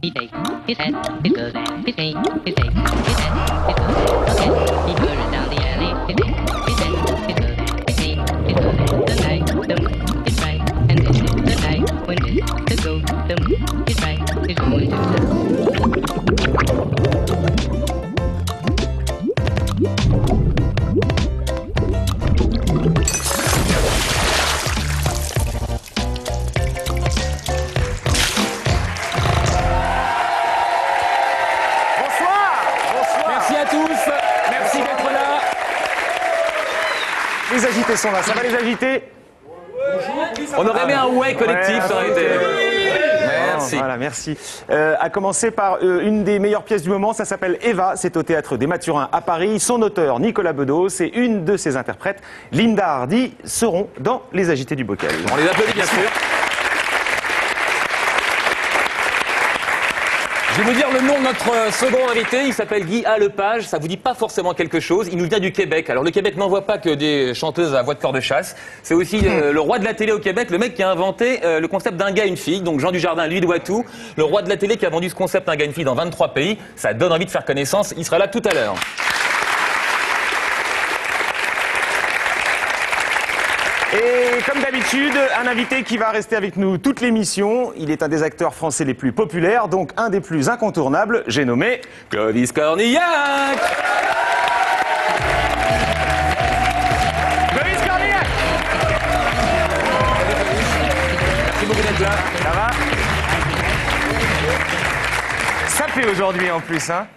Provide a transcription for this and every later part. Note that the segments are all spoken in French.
He takes his hat, his clothes, and his cane. His take, his hat, his clothes, and his cane. He hurries down the alley. His take, his hat, his clothes, and his cane. His clothes. The night, the moon is bright, and this is the night when this to go. The moon is bright, is going to Les agités sont là, ça va les agités? On aurait mis un ouais collectif, ça aurait été... Merci. Voilà, merci. À commencer par une des meilleures pièces du moment, ça s'appelle Eva, c'est au Théâtre des Mathurins à Paris. Son auteur, Nicolas Bedos, et une de ses interprètes, Linda Hardy, seront dans Les Agités du Bocal. On les applaudit bien sûr. Je vais vous dire le nom de notre second invité, il s'appelle Guy Lepage, ça vous dit pas forcément quelque chose, il nous vient du Québec. Alors le Québec n'envoie pas que des chanteuses à voix de corps de chasse, c'est aussi le roi de la télé au Québec, le mec qui a inventé le concept d'un gars, une fille, donc Jean Dujardin, lui doit tout, le roi de la télé qui a vendu ce concept d'un gars, une fille dans 23 pays, ça donne envie de faire connaissance, il sera là tout à l'heure. Et comme d'habitude, un invité qui va rester avec nous toute l'émission. Il est un des acteurs français les plus populaires, donc un des plus incontournables. J'ai nommé Clovis Cornillac. Clovis Cornillac. Merci beaucoup d'être là. Ça va? Sapé aujourd'hui en plus, hein?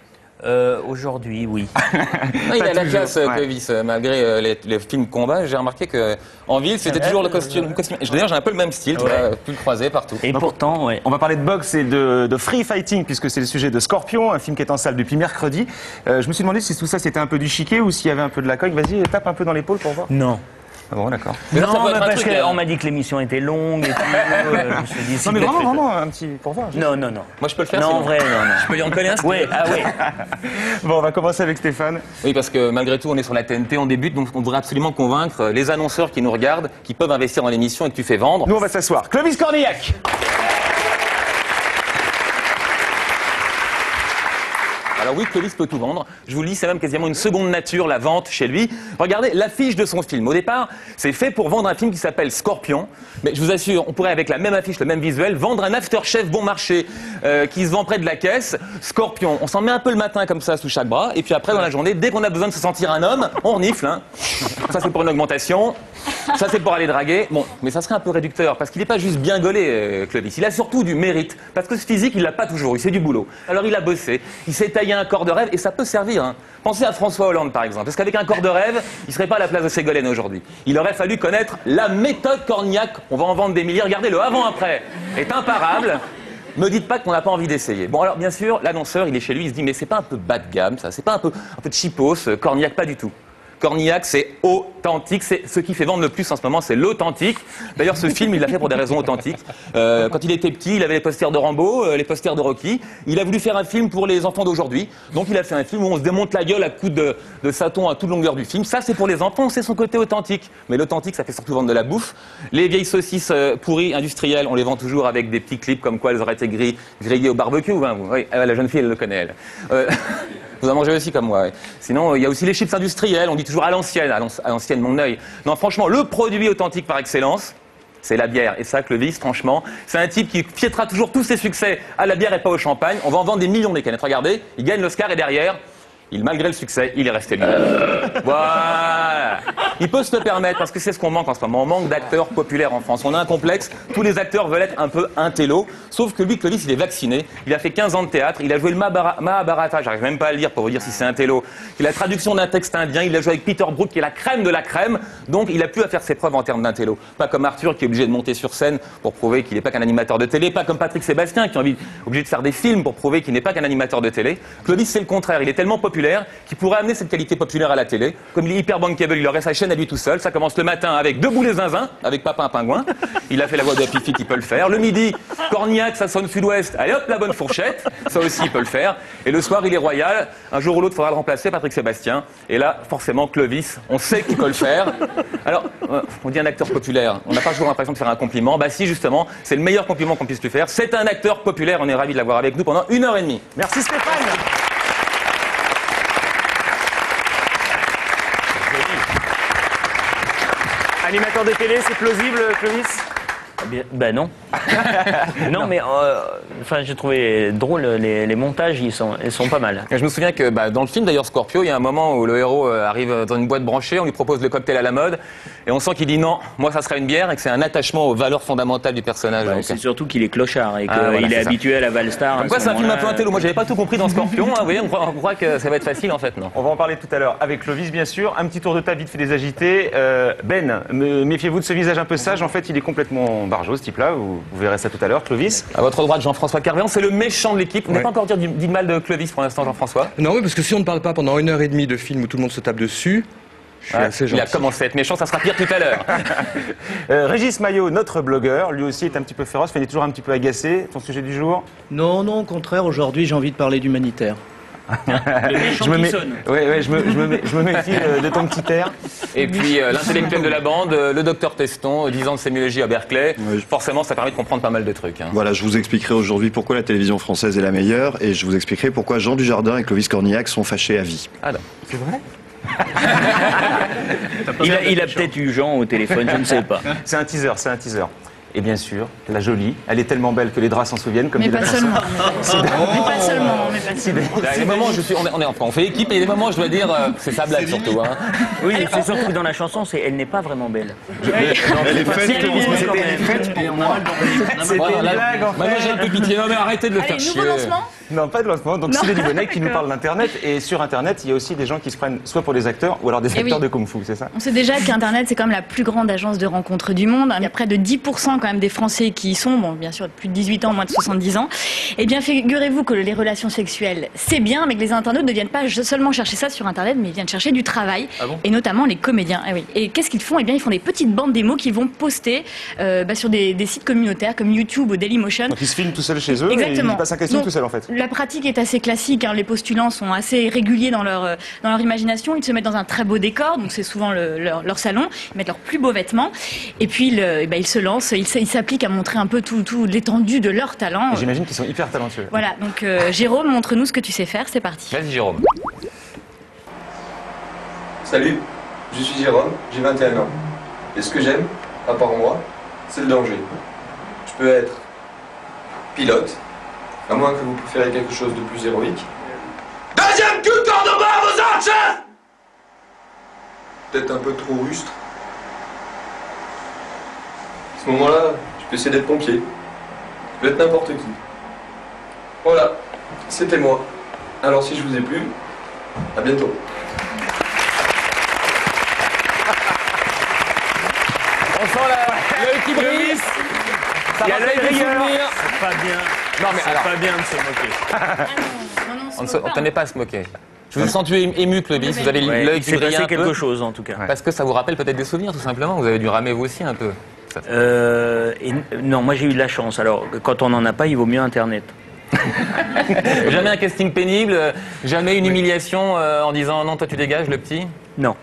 Aujourd'hui, oui. Non, il a la classe, Clovis, malgré les films combat. J'ai remarqué qu'en ville, c'était toujours le costume. D'ailleurs, j'ai un peu le même style, tu as pu le croiser partout. Et pourtant, ouais. On va parler de boxe et de free fighting, puisque c'est le sujet de Scorpion, un film qui est en salle depuis mercredi. Je me suis demandé si tout ça c'était un peu du chiquet ou s'il y avait un peu de la cogne. Vas-y, tape un peu dans l'épaule pour voir. Non. Ah bon, d'accord. Non, parce qu'on m'a dit que l'émission était longue et tout. Je me suis dit, Non, mais vraiment, un petit pour voir. Non. Moi, je peux le faire. Non, en vrai, non. Je peux lui en coller un. Oui, ah oui. Bon, on va commencer avec Stéphane. Oui, parce que malgré tout, on est sur la TNT, on débute, donc on voudrait absolument convaincre les annonceurs qui nous regardent, qui peuvent investir dans l'émission et que tu fais vendre. Nous, on va s'asseoir. Clovis Cornillac. Alors oui, Clovis peut tout vendre. Je vous le dis, c'est même quasiment une seconde nature, la vente chez lui. Regardez l'affiche de son film. Au départ, c'est fait pour vendre un film qui s'appelle Scorpion. Mais je vous assure, on pourrait, avec la même affiche, le même visuel, vendre un afterchef bon marché qui se vend près de la caisse. Scorpion, on s'en met un peu le matin comme ça sous chaque bras. Et puis après, dans la journée, dès qu'on a besoin de se sentir un homme, on renifle. Hein. Ça, c'est pour une augmentation. Ça, c'est pour aller draguer. Bon, mais ça serait un peu réducteur, parce qu'il n'est pas juste bien gaulé, Clovis. Il a surtout du mérite. Parce que ce physique, il l'a pas toujours. Il fait du boulot. Alors, il a bossé. Il s'est taillé un corps de rêve, et ça peut servir. Hein. Pensez à François Hollande, par exemple. Parce qu'avec un corps de rêve, il serait pas à la place de Ségolène aujourd'hui. Il aurait fallu connaître la méthode Cornillac. On va en vendre des milliers. Regardez, le avant-après est imparable. Me dites pas qu'on n'a pas envie d'essayer. Bon, alors, bien sûr, l'annonceur, il est chez lui, il se dit, mais c'est pas un peu bas de gamme, ça? C'est pas un peu de cheapos, Cornillac? Pas du tout. Cornillac, c'est authentique. C'est ce qui fait vendre le plus en ce moment, c'est l'authentique. D'ailleurs, ce film, il l'a fait pour des raisons authentiques. Quand il était petit, il avait les posters de Rambo, les posters de Rocky. Il a voulu faire un film pour les enfants d'aujourd'hui. Donc, il a fait un film où on se démonte la gueule à coups de sâton à toute longueur du film. Ça, c'est pour les enfants, c'est son côté authentique. Mais l'authentique, ça fait surtout vendre de la bouffe. Les vieilles saucisses pourries industrielles, on les vend toujours avec des petits clips comme quoi elles auraient été grillées au barbecue. Hein, oui, la jeune fille, elle le connaît, elle. Vous en mangez aussi comme moi. Ouais. Sinon, il y a aussi les chips industriels. On dit toujours à l'ancienne, mon œil. Non, franchement, le produit authentique par excellence, c'est la bière. Et ça, Clovis, franchement, c'est un type qui fiètera toujours tous ses succès à la bière et pas au champagne. On va en vendre des millions des canettes. Regardez, il gagne l'Oscar et derrière, malgré le succès, il est resté lui-même. Voilà. Il peut se le permettre parce que c'est ce qu'on manque en ce moment. On manque d'acteurs populaires en France. On a un complexe. Tous les acteurs veulent être un peu intello. Sauf que lui, Clovis, il est vacciné. Il a fait 15 ans de théâtre. Il a joué le Mahabharata. J'arrive même pas à le lire pour vous dire si c'est intello. Il a la traduction d'un texte indien. Il a joué avec Peter Brook, qui est la crème de la crème. Donc, il a plus à faire ses preuves en termes d'intello. Pas comme Arthur, qui est obligé de monter sur scène pour prouver qu'il n'est pas qu'un animateur de télé. Pas comme Patrick Sébastien, qui est obligé de faire des films pour prouver qu'il n'est pas qu'un animateur de télé. Clovis, c'est le contraire. Il est tellement populaire populaire qui pourrait amener cette qualité populaire à la télé. Comme il est hyper bankable, il aurait sa chaîne à lui tout seul. Ça commence le matin avec Debout les zinzins, avec Papa un pingouin. Il a fait la voix de Fifi, il peut le faire. Le midi, Cornillac, ça sonne Sud-Ouest. Allez hop, la bonne fourchette. Ça aussi, il peut le faire. Et le soir, il est royal. Un jour ou l'autre, il faudra le remplacer, Patrick Sébastien. Et là, forcément, Clovis, on sait qu'il peut le faire. Alors, on dit un acteur populaire. On n'a pas toujours l'impression de faire un compliment. Bah si, justement, c'est le meilleur compliment qu'on puisse lui faire. C'est un acteur populaire. On est ravis de l'avoir avec nous pendant 1h30. Merci Stéphane. Animateur de télé, c'est plausible, Clovis? Ben non. Non, mais enfin, j'ai trouvé drôle, les montages, ils sont pas mal. Je me souviens que dans le film, d'ailleurs, Scorpio, il y a un moment où le héros arrive dans une boîte branchée, on lui propose le cocktail à la mode, et on sent qu'il dit non, moi ça sera une bière, et que c'est un attachement aux valeurs fondamentales du personnage. Ouais, c'est surtout qu'il est clochard et qu'il est habitué à la Valstar. Comme quoi, c'est un film un peu intello. Moi, j'avais pas tout compris dans Scorpion. Hein, vous voyez, on croit que ça va être facile, en fait, non. On va en parler tout à l'heure avec Clovis, bien sûr. Un petit tour de table vite fait des agités. Ben, méfiez-vous de ce visage un peu sage. En fait, il est complètement barjot, ce type-là. Vous verrez ça tout à l'heure. Clovis. À votre droite, Jean-François Carvéan, c'est le méchant de l'équipe. Vous n'avez pas encore dit de mal de Clovis pour l'instant, Jean-François. Non, oui, parce que si on ne parle pas pendant 1h30 de film où tout le monde se tape dessus, je suis assez gentil. Il a commencé à être méchant, ça sera pire tout à l'heure. Régis Maillot, notre blogueur, lui aussi est un petit peu féroce, mais il est toujours un petit peu agacé. Ton sujet du jour? Non, non, au contraire, aujourd'hui j'ai envie de parler d'humanitaire. Le méchant qui sonne. Je me méfie de ton petit air. Et puis l'intellectuel de la bande, le docteur Teston, 10 ans de sémiologie à Berkeley. Ouais, Forcément, ça permet de comprendre pas mal de trucs. Hein. Voilà, je vous expliquerai aujourd'hui pourquoi la télévision française est la meilleure et je vous expliquerai pourquoi Jean Dujardin et Clovis Cornillac sont fâchés à vie. Alors, C'est vrai? Il a peut-être eu Jean au téléphone, je ne sais pas. C'est un teaser, c'est un teaser. Et bien sûr, la jolie, elle est tellement belle que les draps s'en souviennent, comme Mais dit la pas chanson. seulement. Mais pas seulement. Mais pas seulement. il y a des moments où on fait équipe, et il y a des moments où je dois dire, c'est sa blague surtout. Hein. Oui, c'est surtout que dans la chanson, elle n'est pas vraiment belle. Elle est faite C'était une blague, en fait. Maintenant, j'ai un peu pitié. Non, mais arrêtez de le faire Allez, chier. nouveau lancement. Non, pas de lancement. Donc, Non. Sidney Dubonnet qui nous parle d'Internet. Et sur Internet, il y a aussi des gens qui se prennent soit pour des acteurs ou alors des Eh acteurs oui. de Kung Fu, c'est ça? On sait déjà qu'Internet, c'est quand même la plus grande agence de rencontres du monde. Il y a près de 10% quand même des Français qui y sont, bon, bien sûr, de plus de 18 ans, moins de 70 ans. Eh bien, figurez-vous que les relations sexuelles, c'est bien, mais que les internautes ne viennent pas seulement chercher ça sur Internet, mais ils viennent chercher du travail. Ah bon? Et notamment les comédiens. Eh oui. Et qu'est-ce qu'ils font? Eh bien, ils font des petites bandes démos qu'ils vont poster sur des sites communautaires comme YouTube ou Dailymotion. Donc, ils se filment tout seuls chez eux Exactement. et ils passent un casting Donc, tout seul, en fait. La pratique est assez classique, hein. Les postulants sont assez réguliers dans leur imagination, ils se mettent dans un très beau décor, donc c'est souvent leur salon, ils mettent leurs plus beaux vêtements, et puis ils se lancent, ils s'appliquent à montrer un peu tout l'étendue de leur talent. Et j'imagine qu'ils sont hyper talentueux. Voilà, donc Jérôme, montre-nous ce que tu sais faire, c'est parti. Vas-y, Jérôme. Salut, je suis Jérôme, j'ai 21 ans. Et ce que j'aime, à part moi, c'est le danger. Je peux être pilote, à moins que vous préférez quelque chose de plus héroïque. Deuxième coup de corde au bas, vos archers! Peut-être un peu trop rustre. À ce moment-là, je peux essayer d'être pompier. Je peux être n'importe qui. Voilà, c'était moi. Alors si je vous ai plu, à bientôt. On sent l'œil qui brise. Ça Il y a rappelle l'œil des rieur. souvenirs. C'est pas bien. Non, mais C'est alors, pas bien de se moquer. on ne tenait pas à se moquer. Je vous ai senti ému, Clovis. Vous avez Ouais, l'œil il qui s'est brille passé un quelque peu. chose en tout cas. Parce que ça vous rappelle peut-être des souvenirs, tout simplement. Vous avez dû ramer vous aussi un peu. Non, moi j'ai eu de la chance. Alors, quand on n'en a pas, il vaut mieux Internet. Jamais un casting pénible, jamais une humiliation en disant non, toi tu dégages, le petit. Non.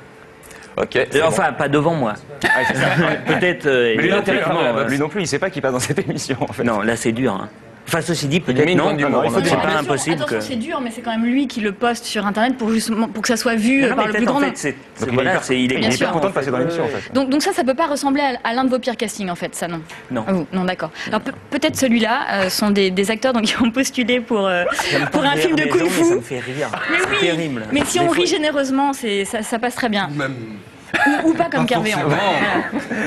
Ok. c'est Enfin, pas devant moi. Peut-être. Mais lui non plus, éventuellement, lui non plus, il sait pas qu'il passe dans cette émission, en fait. Non, là c'est dur. Hein. Enfin, ceci dit, Il met peut-être une non. pointe d'humour, il faut hein. C'est dire. pas Bien sûr, impossible attention, que. c'est dur, mais c'est quand même lui qui le poste sur Internet pour que ça soit vu Non, par mais le plus peut-être, grand en nombre. fait, Donc, il est voilà, hyper- il est Bien Il est sûr. hyper content de passer dans l'émission, en fait. Donc ça peut pas ressembler à l'un de vos pires castings, en fait, ça non. Non. Ah, vous, non, d'accord. Alors peut-être celui-là sont des acteurs donc, qui ont postulé pour un film de Kung Ça me Fu. fait rire. Mais C'est oui, terrible. mais si Des on fois- rit généreusement, ça passe très bien. Ou pas comme Carvéan. Voilà.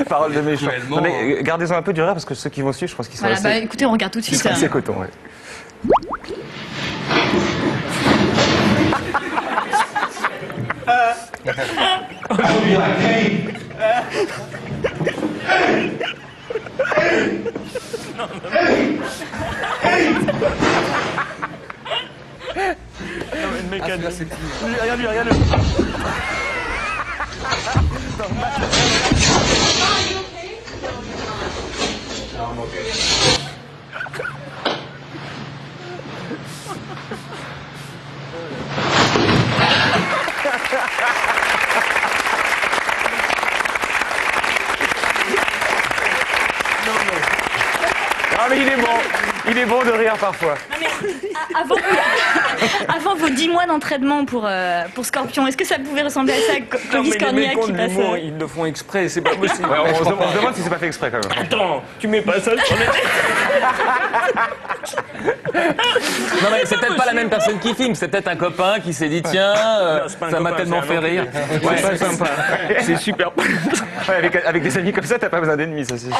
Parole de méchant. Cruellement. Non, mais gardez-en un peu du rire parce que ceux qui vont suivre, je pense qu'ils sont Voilà, bah, assez, écoutez, on regarde tout de ils suite. sont assez cotons. Ouais. mécano. Regarde-le, regarde-le. Ah mais il est bon de rire parfois. Non, mais, avant vos 10 mois d'entraînement pour Scorpion, est-ce que ça pouvait ressembler à ça, Clovis Cornillac qui passe ils le font exprès, c'est pas possible. Ouais, on se demande si c'est pas fait exprès quand même. Attends, tu mets pas ça sur les... Non mais c'est peut-être pas la même personne qui filme, c'est peut-être un copain qui s'est dit tiens, ça m'a tellement fait rire. Ouais, c'est sympa. C'est super. Ouais, avec des amis comme ça, t'as pas besoin d'ennemis, ça c'est sûr.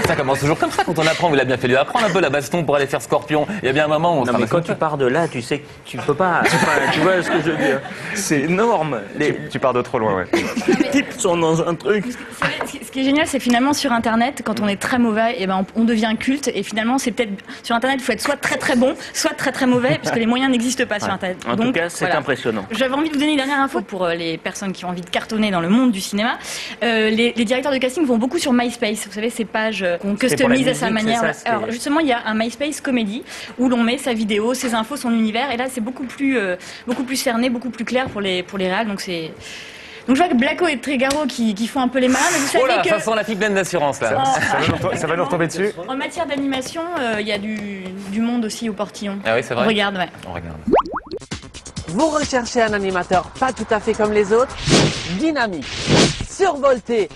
Ça commence toujours comme ça quand on apprend. Il a bien fallu apprendre un peu la baston pour aller faire Scorpion. Il y a bien un moment où on se Non mais ramasse quand un tu peu. pars de là, tu sais que tu peux pas. Tu vois ce que je veux dire? C'est énorme. Tu pars de trop loin, ouais. Les types sont dans un truc. Ce qui est génial, c'est finalement sur Internet, quand on est très mauvais, eh ben, on devient culte. Et finalement, c'est peut-être sur Internet, il faut être soit très très bon, soit très très mauvais, parce que les moyens n'existent pas sur Internet. En tout cas, c'est voilà. impressionnant. J'avais envie de vous donner une dernière info pour les personnes qui ont envie de cartonner dans le monde du cinéma. Les directeurs de casting vont beaucoup sur MySpace. Vous savez, ces pages qu'on customise à sa manière. c'est ça, Alors justement, il y a un MySpace comédie où l'on met sa vidéo, ses infos, son univers. Et là, c'est beaucoup plus cerné, beaucoup plus clair pour les réals. Donc c'est... Donc je vois que Blacko et Trégaro qui font un peu les malins, mais vous savez Oh là, que... ça sent la fille pleine d'assurance là. Ça va nous retomber dessus. En matière d'animation, il y a du monde aussi au portillon. Ah oui, c'est vrai. On regarde, ouais. On regarde. Vous recherchez un animateur pas tout à fait comme les autres, dynamique, survolté,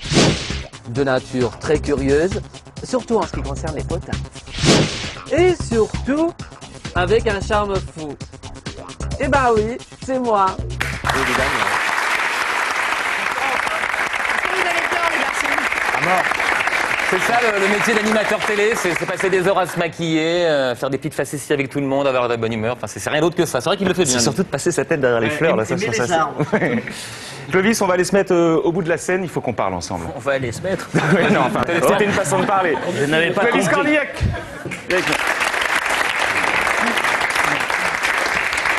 de nature très curieuse, surtout en ce qui concerne les potins. Et surtout, avec un charme fou. Eh ben oui, c'est moi. Évidemment. Est-ce que vous avez peur, les garçons? C'est ça le métier d'animateur télé, c'est passer des heures à se maquiller, faire des petites facéties avec tout le monde, avoir de la bonne humeur. Enfin, c'est rien d'autre que ça. C'est vrai qu'il le fait bien. C'est surtout de passer sa tête derrière les fleurs, là, ça je trouve ça. Clovis, on va aller se mettre au bout de la scène, il faut qu'on parle ensemble. On va aller se mettre. Ouais, non, enfin, c'était une façon de parler. Je n'avais pas Clovis compris. Cornillac.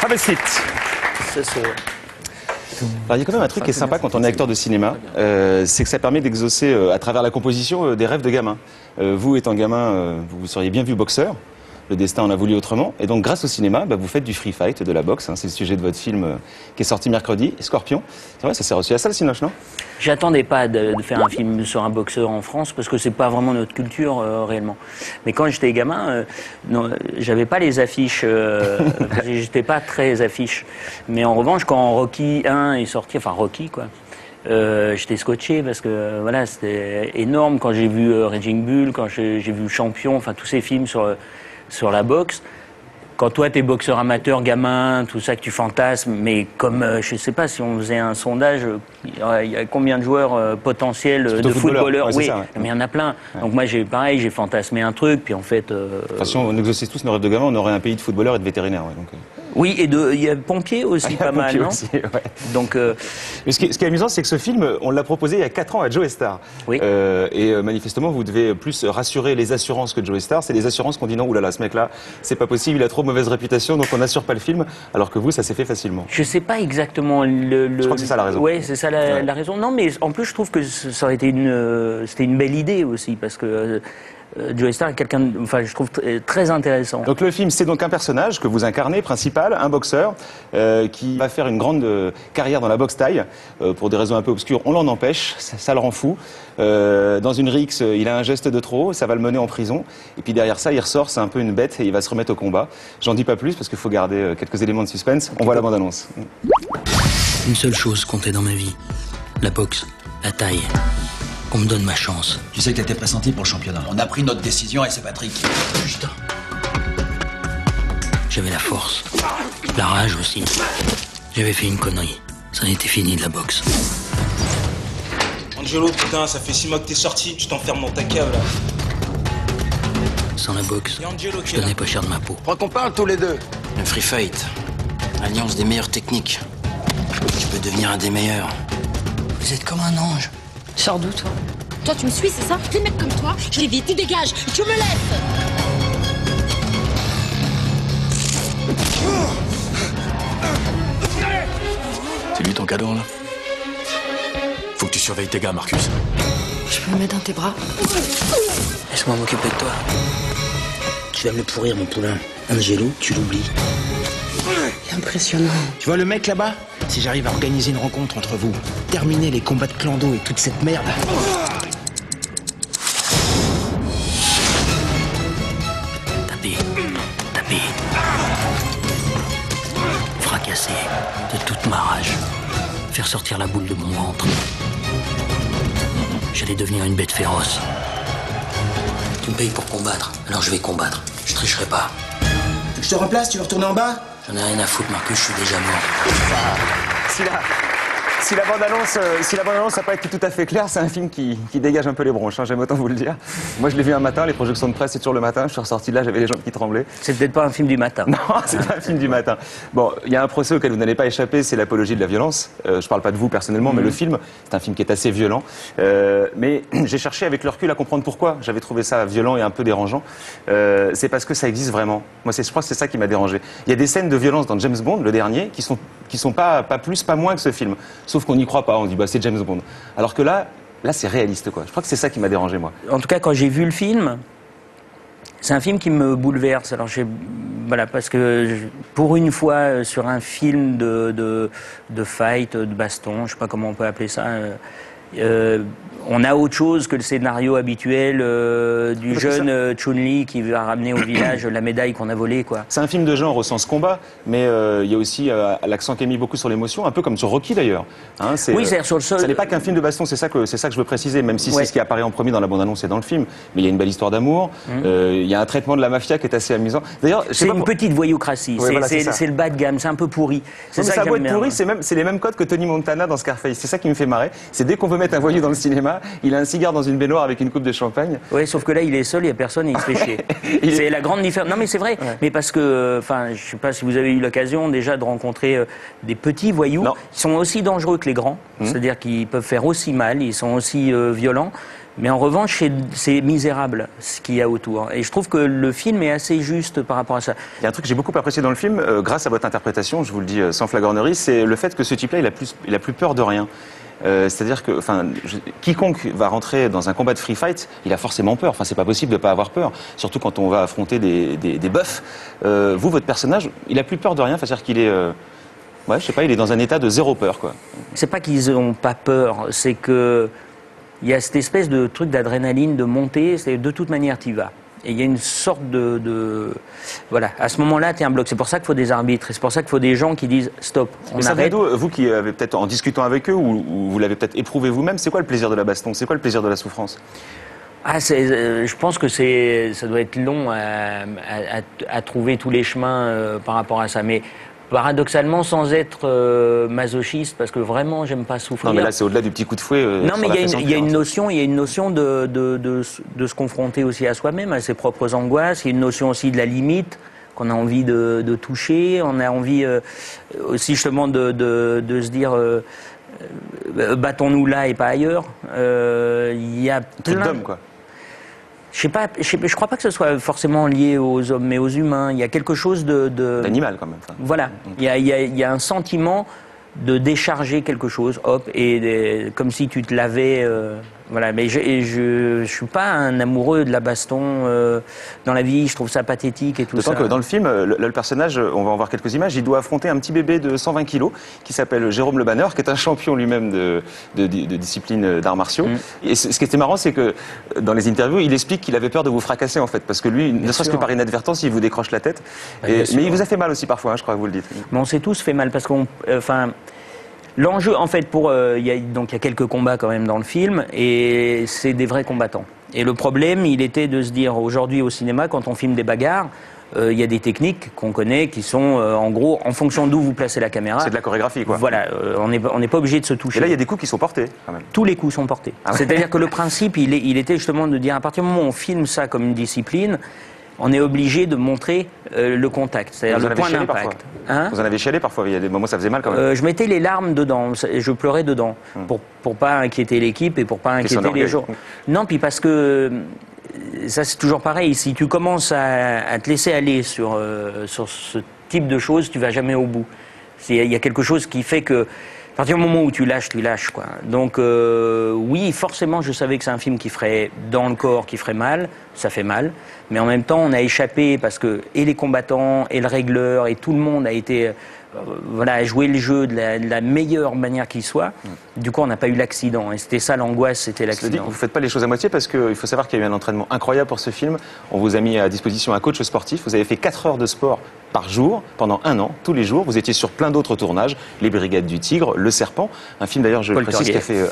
Have a seat. Alors, il y a quand même un truc qui est sympa quand on est acteur de cinéma, c'est que ça permet d'exaucer à travers la composition des rêves de gamin. Vous, étant gamin, vous seriez bien vu boxeur. Le destin en a voulu autrement. Et donc, grâce au cinéma, vous faites du free fight, de la boxe. Hein, c'est le sujet de votre film qui est sorti mercredi, Scorpion. C'est vrai, ça sert aussi à ça, le Cinoche, non? J'attendais pas de faire un film sur un boxeur en France parce que c'est pas vraiment notre culture réellement. Mais quand j'étais gamin, non, j'avais pas les affiches. J'étais pas très affiche. Mais en revanche, quand Rocky 1 est sorti, enfin Rocky quoi. J'étais scotché parce que voilà, c'était énorme quand j'ai vu Raging Bull, quand j'ai vu Champion, enfin tous ces films sur la boxe. Quand toi, t'es boxeur amateur, gamin, tout ça que tu fantasmes, mais comme, je sais pas, si on faisait un sondage, il y a combien de joueurs potentiels de footballeurs? Ouais, Oui, ça, ouais. mais il y en a plein. Ouais. Donc moi, j'ai fantasmé un truc, puis en fait... Enfin, si on exauçait tous nos rêves de gamin, on aurait un pays de footballeurs et de vétérinaires. Ouais, donc, Oui, et il y a pompiers aussi, pas mal, non aussi, ouais. Donc, mais ce qui est amusant, c'est que ce film, on l'a proposé il y a 4 ans à Joe Star. Oui. Et manifestement, vous devez plus rassurer les assurances que Joe Star. C'est les assurances qu'on dit non, oulala, ce mec-là, c'est pas possible, il a trop mauvaise réputation, donc on n'assure pas le film, alors que vous, ça s'est fait facilement. Je sais pas exactement Je crois que c'est ça la raison. Ouais, c'est ça la raison. Non, mais en plus, je trouve que ça aurait été c'était une belle idée aussi, parce que Joe Star est quelqu'un, enfin, je trouve très intéressant. Donc le film, c'est donc un personnage que vous incarnez, principal, un boxeur, qui va faire une grande carrière dans la boxe thaï. Pour des raisons un peu obscures, on l'en empêche, ça le rend fou. Dans une rixe, il a un geste de trop, ça va le mener en prison. Et puis derrière ça, il ressort, c'est un peu une bête, et il va se remettre au combat. J'en dis pas plus, parce qu'il faut garder quelques éléments de suspense. On voit la bande-annonce. Une seule chose comptait dans ma vie, la boxe, la taille. Qu'on me donne ma chance. Tu sais que t'étais pressenti pour le championnat. On a pris notre décision et c'est Patrick. Putain. J'avais la force, la rage aussi. J'avais fait une connerie. Ça en était fini de la boxe. Angelo, putain, ça fait 6 mois que t'es sorti, tu t'enfermes dans ta cave là. Sans la boxe, je donnais pas cher de ma peau. Crois qu'on parle tous les deux. Le free fight, alliance des meilleures techniques. Je peux devenir un des meilleurs. Vous êtes comme un ange. Sors d'où, toi? Toi, tu me suis, c'est ça? Des mecs comme toi, je les vis, tu dégages, tu me laisses! cadeau, là. Faut que tu surveilles tes gars, Marcus. Je peux me mettre dans tes bras? Laisse-moi m'occuper de toi. Tu vas me le pourrir, mon poulain. Angelo, tu l'oublies. Impressionnant. Tu vois le mec là-bas? Si j'arrive à organiser une rencontre entre vous, terminer les combats de clando et toute cette merde. Taper. Taper. Fracasser de toute ma rage. Faire sortir la boule de mon ventre. J'allais devenir une bête féroce. Tu me payes pour combattre, alors je vais combattre. Je tricherai pas. Je te remplace, tu veux retourner en bas? J'en ai rien à foutre, Marcus, je suis déjà mort. Si la bande-annonce n'a pas été tout à fait claire, c'est un film qui dégage un peu les bronches, hein, j'aime autant vous le dire. Moi, je l'ai vu un matin, les projections de presse, c'est toujours le matin. Je suis ressorti de là, j'avais les jambes qui tremblaient. C'est peut-être pas un film du matin. Non, c'est pas un film du matin. Bon, il y a un procès auquel vous n'allez pas échapper, c'est l'apologie de la violence. Je parle pas de vous personnellement, mais le film, c'est un film qui est assez violent. Mais j'ai cherché avec le recul à comprendre pourquoi j'avais trouvé ça violent et un peu dérangeant. C'est parce que ça existe vraiment. Moi, je crois que c'est ça qui m'a dérangé. Il y a des scènes de violence dans James Bond, le dernier, qui sont pas plus, pas moins que ce film. Sauf qu'on n'y croit pas, on dit bah c'est James Bond. Alors que là c'est réaliste quoi. Je crois que c'est ça qui m'a dérangé moi. En tout cas, quand j'ai vu le film, c'est un film qui me bouleverse. Alors voilà, parce que pour une fois sur un film de fight, de baston, je sais pas comment on peut appeler ça. On a autre chose que le scénario habituel du jeune Chun-Li qui va ramener au village la médaille qu'on a volée, quoi. C'est un film de genre au sens combat, mais il y a aussi l'accent qui est mis beaucoup sur l'émotion, un peu comme sur Rocky d'ailleurs. Hein, oui, c'est sur le sol. Ça n'est pas qu'un film de baston, c'est ça que je veux préciser, même si c'est ce qui apparaît en premier dans la bande-annonce et dans le film. Mais il y a une belle histoire d'amour, il y a un traitement de la mafia qui est assez amusant. D'ailleurs, c'est une petite voyoucratie, c'est le bas de gamme, c'est un peu pourri. Ça doit être pourri, c'est les mêmes codes que Tony Montana dans Scarface. C'est ça qui me fait marrer. C'est dès qu'on veut mettre un voyou dans le cinéma, il a un cigare dans une baignoire avec une coupe de champagne. Oui, sauf que là, il est seul, il n'y a personne et il se fait chier. C'est la grande différence. Non, mais c'est vrai. Ouais. Mais parce que, enfin, je ne sais pas si vous avez eu l'occasion déjà de rencontrer des petits voyous qui sont aussi dangereux que les grands. C'est-à-dire qu'ils peuvent faire aussi mal, ils sont aussi violents. Mais en revanche, c'est misérable ce qu'il y a autour. Et je trouve que le film est assez juste par rapport à ça. Il y a un truc que j'ai beaucoup apprécié dans le film, grâce à votre interprétation, je vous le dis sans flagornerie, c'est le fait que ce type-là, il a plus peur de rien. C'est-à-dire que, quiconque va rentrer dans un combat de free fight, il a forcément peur. Enfin, c'est pas possible de pas avoir peur. Surtout quand on va affronter des bœufs. Vous, votre personnage, il a plus peur de rien. C'est-à-dire qu'il est, je sais pas, il est dans un état de zéro peur, quoi. C'est pas qu'ils ont pas peur, c'est que il y a cette espèce de truc d'adrénaline, de montée. C'est de toute manière, t'y vas. Et il y a une sorte voilà, à ce moment-là, tu es un bloc. C'est pour ça qu'il faut des arbitres. Et c'est pour ça qu'il faut des gens qui disent stop, on arrête. Vous qui avez peut-être, en discutant avec eux, ou vous l'avez peut-être éprouvé vous-même, c'est quoi le plaisir de la baston? C'est quoi le plaisir de la souffrance? Je pense que ça doit être long à trouver tous les chemins par rapport à ça. Mais paradoxalement, sans être masochiste, parce que vraiment, j'aime pas souffrir. Non, mais là, c'est au-delà du petit coup de fouet. Non, mais il y a une notion de se confronter aussi à soi-même, à ses propres angoisses. Il y a une notion aussi de la limite qu'on a envie de toucher. On a envie aussi justement de se dire battons-nous là et pas ailleurs. Il y a plein d'hommes, quoi. Je crois pas que ce soit forcément lié aux hommes, mais aux humains. Il y a quelque chose d'animal quand même. Voilà. Il y a un sentiment de décharger quelque chose, hop, et comme si tu te lavais. Voilà. Mais je suis pas un amoureux de la baston dans la vie. Je trouve ça pathétique et tout ça. D'autant que dans le film, le personnage, on va en voir quelques images, il doit affronter un petit bébé de 120 kilos qui s'appelle Jérôme Le Banner, qui est un champion lui-même de discipline d'arts martiaux. Et ce qui était marrant, c'est que dans les interviews, il explique qu'il avait peur de vous fracasser en fait, parce que lui, ne serait-ce que par inadvertance, il vous décroche la tête. Mais il vous a fait mal aussi parfois, hein, je crois que vous le dites. Mais on s'est tous fait mal parce qu'on, l'enjeu, en fait, il y a quelques combats quand même dans le film, et c'est des vrais combattants. Et le problème, il était de se dire, aujourd'hui au cinéma, quand on filme des bagarres, il y a des techniques qu'on connaît qui sont, en gros, en fonction d'où vous placez la caméra. C'est de la chorégraphie, quoi. Voilà, on n'est pas obligé de se toucher. Et là, il y a des coups qui sont portés, quand même. Tous les coups sont portés. Ah ouais. C'est-à-dire que le principe, il était justement de dire, à partir du moment où on filme ça comme une discipline, on est obligé de montrer le contact, c'est-à-dire le point d'impact. Hein? Vous en avez chialé parfois, il y a des moments où ça faisait mal quand même. Je mettais les larmes dedans, je pleurais dedans, pour pas inquiéter l'équipe et pour pas inquiéter les gens. Non, puis parce que ça c'est toujours pareil, si tu commences à te laisser aller sur ce type de choses, tu vas jamais au bout. Il y a quelque chose qui fait que À partir du moment où tu lâches, quoi. Donc oui, forcément, je savais que c'est un film qui ferait dans le corps, qui ferait mal, ça fait mal, mais en même temps, on a échappé parce que et les combattants, et le régleur, et tout le monde a été voilà, à jouer le jeu de la meilleure manière qu'il soit. Du coup, on n'a pas eu l'accident, et c'était ça l'angoisse, c'était l'accident. Vous ne faites pas les choses à moitié parce qu'il faut savoir qu'il y a eu un entraînement incroyable pour ce film. On vous a mis à disposition un coach sportif, vous avez fait 4 heures de sport par jour, pendant 1 an, tous les jours. Vous étiez sur plein d'autres tournages, Les Brigades du Tigre, Le Serpent, un film d'ailleurs, je précise, qui a fait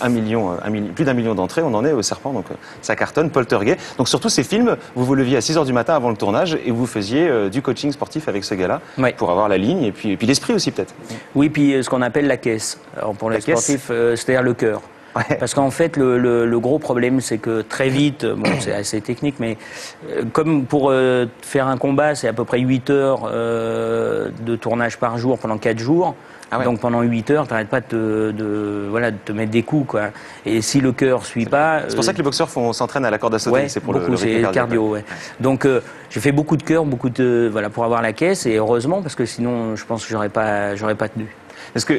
plus d'1 million d'entrées, on en est au Serpent, donc ça cartonne, Poltergeist. Donc surtout ces films, vous vous leviez à 6 heures du matin avant le tournage et vous faisiez du coaching sportif avec ce gars-là, pour avoir la ligne et puis l'esprit aussi peut-être. Oui, puis ce qu'on appelle la caisse. Alors pour les sportifs, c'est-à-dire le cœur. Ouais. Parce qu'en fait, le gros problème, c'est que très vite, bon, c'est assez technique, mais comme pour faire un combat, c'est à peu près 8 heures de tournage par jour pendant 4 jours. Ah ouais. Donc pendant 8 heures, tu n'arrêtes pas de te mettre des coups, quoi. Et si le cœur suit pas... C'est pour ça que les boxeurs s'entraînent à la corde à sauter, ouais, c'est pour beaucoup, c'est cardio. Ouais. Donc j'ai fait beaucoup de cœur, voilà, pour avoir la caisse, et heureusement, parce que sinon, je pense que j'aurais pas tenu. Ce qui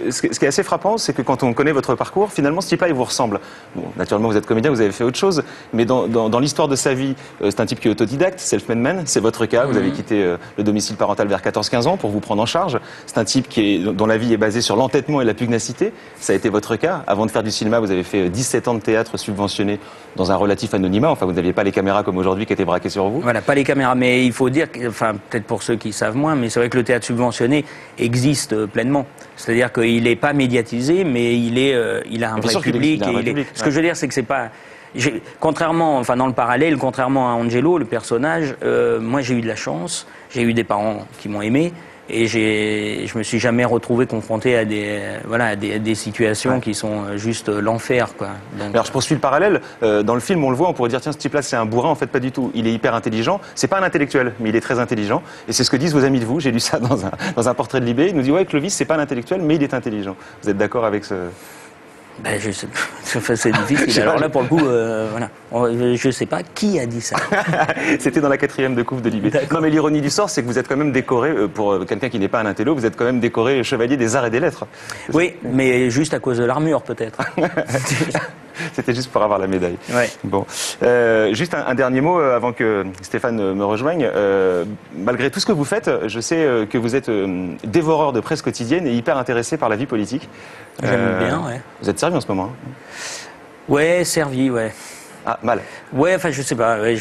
est assez frappant, c'est que quand on connaît votre parcours, finalement, ce type-là, il vous ressemble. Bon, naturellement, vous êtes comédien, vous avez fait autre chose, mais dans l'histoire de sa vie, c'est un type qui est autodidacte, self-made man, c'est votre cas. Vous avez quitté le domicile parental vers 14-15 ans pour vous prendre en charge. C'est un type dont la vie est basée sur l'entêtement et la pugnacité. Ça a été votre cas. Avant de faire du cinéma, vous avez fait 17 ans de théâtre subventionné dans un relatif anonymat. Enfin, vous n'aviez pas les caméras comme aujourd'hui qui étaient braquées sur vous. Voilà, pas les caméras, mais il faut dire, enfin, peut-être pour ceux qui savent moins, mais c'est vrai que le théâtre subventionné existe pleinement. C'est-à-dire qu'il n'est pas médiatisé, mais il a un vrai public. Ce que je veux dire, c'est que c'est pas... Contrairement, enfin dans le parallèle, contrairement à Angelo, le personnage, moi j'ai eu de la chance, j'ai eu des parents qui m'ont aimé, et je me suis jamais retrouvé confronté à des situations qui sont juste l'enfer, quoi. Donc, alors je poursuis le parallèle. Dans le film, on le voit, on pourrait dire tiens, ce type-là c'est un bourrin. En fait, pas du tout. Il est hyper intelligent. C'est pas un intellectuel, mais il est très intelligent. Et c'est ce que disent vos amis de vous. J'ai lu ça dans un portrait de Libé. Il nous dit ouais, Clovis, c'est pas un intellectuel, mais il est intelligent. Vous êtes d'accord avec ce... Ben, je sais, c'est difficile. Alors là, pour le coup, voilà. Je sais pas qui a dit ça. C'était dans la 4e de couve de Libé. Non, mais l'ironie du sort, c'est que vous êtes quand même décoré, pour quelqu'un qui n'est pas un intello, vous êtes quand même décoré chevalier des arts et des lettres. Oui, mais juste à cause de l'armure, peut-être. C'était juste pour avoir la médaille. Ouais. Bon, juste un dernier mot avant que Stéphane me rejoigne. Malgré tout ce que vous faites, je sais que vous êtes dévoreur de presse quotidienne et hyper intéressé par la vie politique. J'aime bien, ouais. Vous êtes servi en ce moment, hein? Ouais, servi, ouais. Ah, mal. Ouais, enfin, je sais pas. Ouais,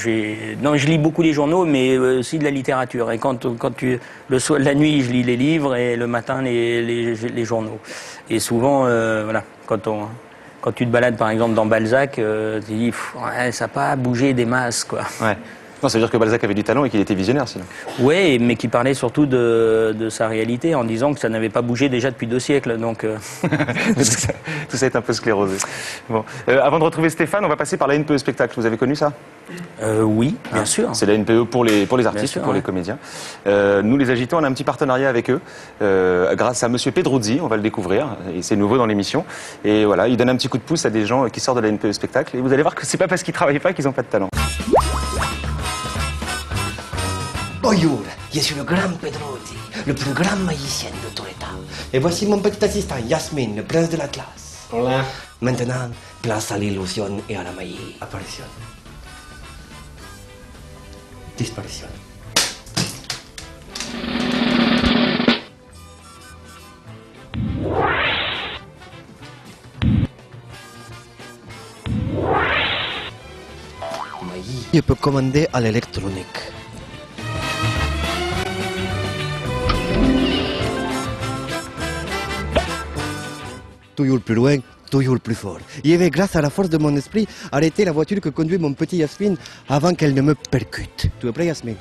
non, je lis beaucoup les journaux, mais aussi de la littérature. Et la nuit, je lis les livres et le matin, les journaux. Et souvent, voilà, quand tu te balades, par exemple, dans Balzac, tu dis, ouais, ça n'a pas bougé des masses, quoi. Ouais. Non, ça veut dire que Balzac avait du talent et qu'il était visionnaire, sinon. Oui, mais qui parlait surtout de sa réalité, en disant que ça n'avait pas bougé déjà depuis 2 siècles, donc... Tout ça est un peu sclérosé. Bon. Avant de retrouver Stéphane, on va passer par la NPE Spectacle. Vous avez connu ça? Oui, bien sûr. C'est la NPE pour les artistes, sûr, pour les comédiens. Nous, les Agitons, on a un petit partenariat avec eux, grâce à Monsieur Pedruzzi, on va le découvrir, et c'est nouveau dans l'émission. Et voilà, il donne un petit coup de pouce à des gens qui sortent de la NPE Spectacle, et vous allez voir que c'est pas parce qu'ils travaillent pas qu'ils n'ont pas de talent. Bonjour, je suis le grand Pedruzzi, le plus grand magicien de tout l'État. Et voici mon petit assistant, Yasmine, le prince de l'Atlas. Hola. Maintenant, place à l'illusion et à la magie. Apparition. Disparition. Magie. Je peux commander à l'électronique. Toujours plus loin, toujours plus fort. Je vais, grâce à la force de mon esprit, arrêter la voiture que conduit mon petit Yasmine avant qu'elle ne me percute. Tu es prêt, Yasmine?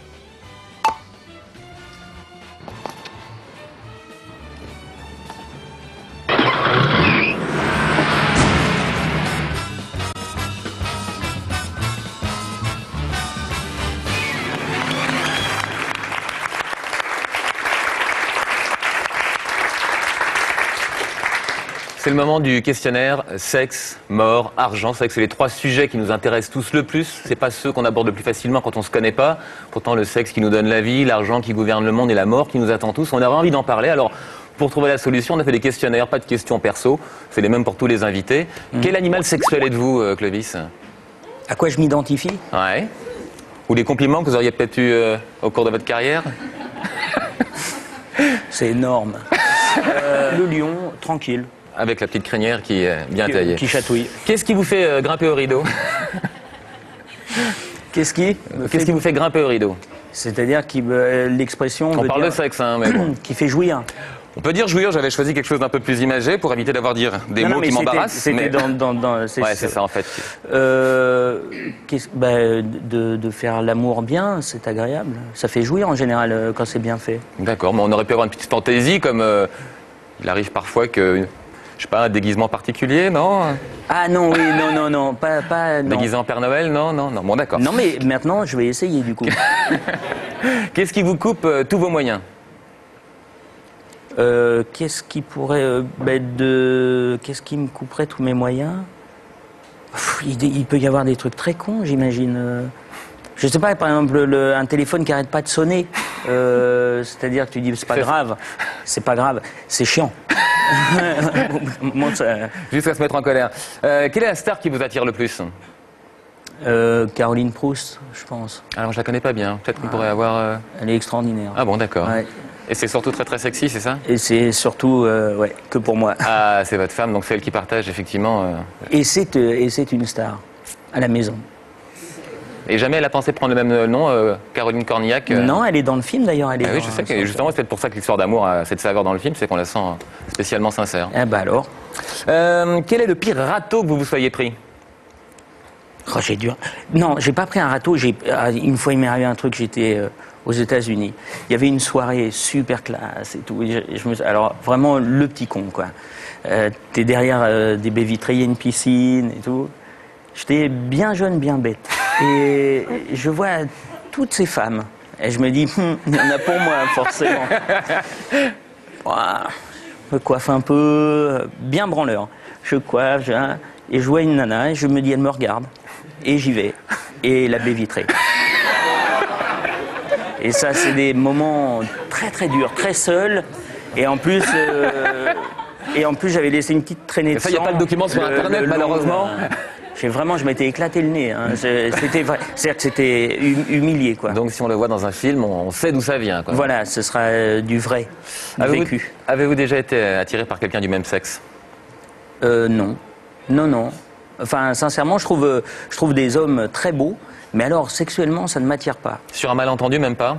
C'est le moment du questionnaire sexe, mort, argent. C'est vrai que c'est les 3 sujets qui nous intéressent tous le plus. C'est pas ceux qu'on aborde le plus facilement quand on se connaît pas. Pourtant, le sexe qui nous donne la vie, l'argent qui gouverne le monde et la mort qui nous attend tous. On avait envie d'en parler. Alors, pour trouver la solution, on a fait des questionnaires, pas de questions perso. C'est les mêmes pour tous les invités. Quel animal sexuel êtes-vous, Clovis? À quoi je m'identifie? Ouais. Ou les compliments que vous auriez peut-être eu au cours de votre carrière? C'est énorme. Le lion, tranquille. Avec la petite crinière qui est bien taillée. Qui chatouille. Qu'est-ce qui vous fait grimper au rideau? Qu'est-ce qui vous fait grimper au rideau? C'est-à-dire l'expression... On parle de sexe, hein, mais bon. Qui fait jouir. On peut dire jouir, j'avais choisi quelque chose d'un peu plus imagé pour éviter d'avoir dire des mots qui m'embarrassent. C'était ouais, c'est ça en fait. De faire l'amour bien, c'est agréable. Ça fait jouir en général quand c'est bien fait. D'accord, mais on aurait pu avoir une petite fantaisie comme il arrive parfois que, je sais pas, un déguisement particulier, non? Ah non, oui, non, pas non. Déguisé en Père Noël, non, bon d'accord. Non mais maintenant je vais essayer du coup. Qu'est-ce qui vous coupe tous vos moyens? Qu'est-ce qui pourrait qu'est-ce qui me couperait tous mes moyens? Il peut y avoir des trucs très cons, j'imagine. Je sais pas, par exemple, un téléphone qui arrête pas de sonner. C'est-à-dire que tu dis c'est pas grave, c'est chiant. Jusqu'à se mettre en colère. Quelle est la star qui vous attire le plus? Caroline Proust, je pense. Alors je la connais pas bien. Peut-être qu'on pourrait avoir. Elle est extraordinaire. Ah bon, d'accord. Ouais. Et c'est surtout très très sexy, c'est ça? Et c'est surtout, ouais, que pour moi. Ah, c'est votre femme, donc c'est elle qui partage effectivement. Et c'est une star à la maison. Et jamais elle a pensé prendre le même nom, Caroline Cornillac? Non, elle est dans le film d'ailleurs. Oui, je sais que justement c'est peut-être pour ça que l'histoire d'amour a cette saveur dans le film, c'est qu'on la sent spécialement sincère. Eh ben alors. Quel est le pire râteau que vous vous soyez pris? Oh, non, j'ai pas pris un râteau. Une fois, il m'est arrivé un truc. J'étais aux États-Unis. Il y avait une soirée super classe et tout. Alors vraiment le petit con quoi. T'es derrière des baies vitrées, il y a une piscine et tout. J'étais bien jeune, bien bête. Et je vois toutes ces femmes. Et je me dis, il y en a pour moi, forcément. Je me coiffe un peu, bien branleur. Je coiffe, et je vois une nana, et je me dis, elle me regarde. Et j'y vais. Et la baie vitrée. Et ça, c'est des moments très très durs, très seuls. Et en plus, j'avais laissé une petite traînée de sang. Ça, il n'y a pas de document sur Internet, malheureusement. Je m'étais éclaté le nez. Hein. C'est-à-dire que c'était humilié, quoi. Donc, si on le voit dans un film, on sait d'où ça vient, quoi. Voilà, ce sera du vrai, du vécu. Avez-vous déjà été attiré par quelqu'un du même sexe? Non. Non. Enfin, sincèrement, je trouve des hommes très beaux, mais alors, sexuellement, ça ne m'attire pas. Sur un malentendu, même pas?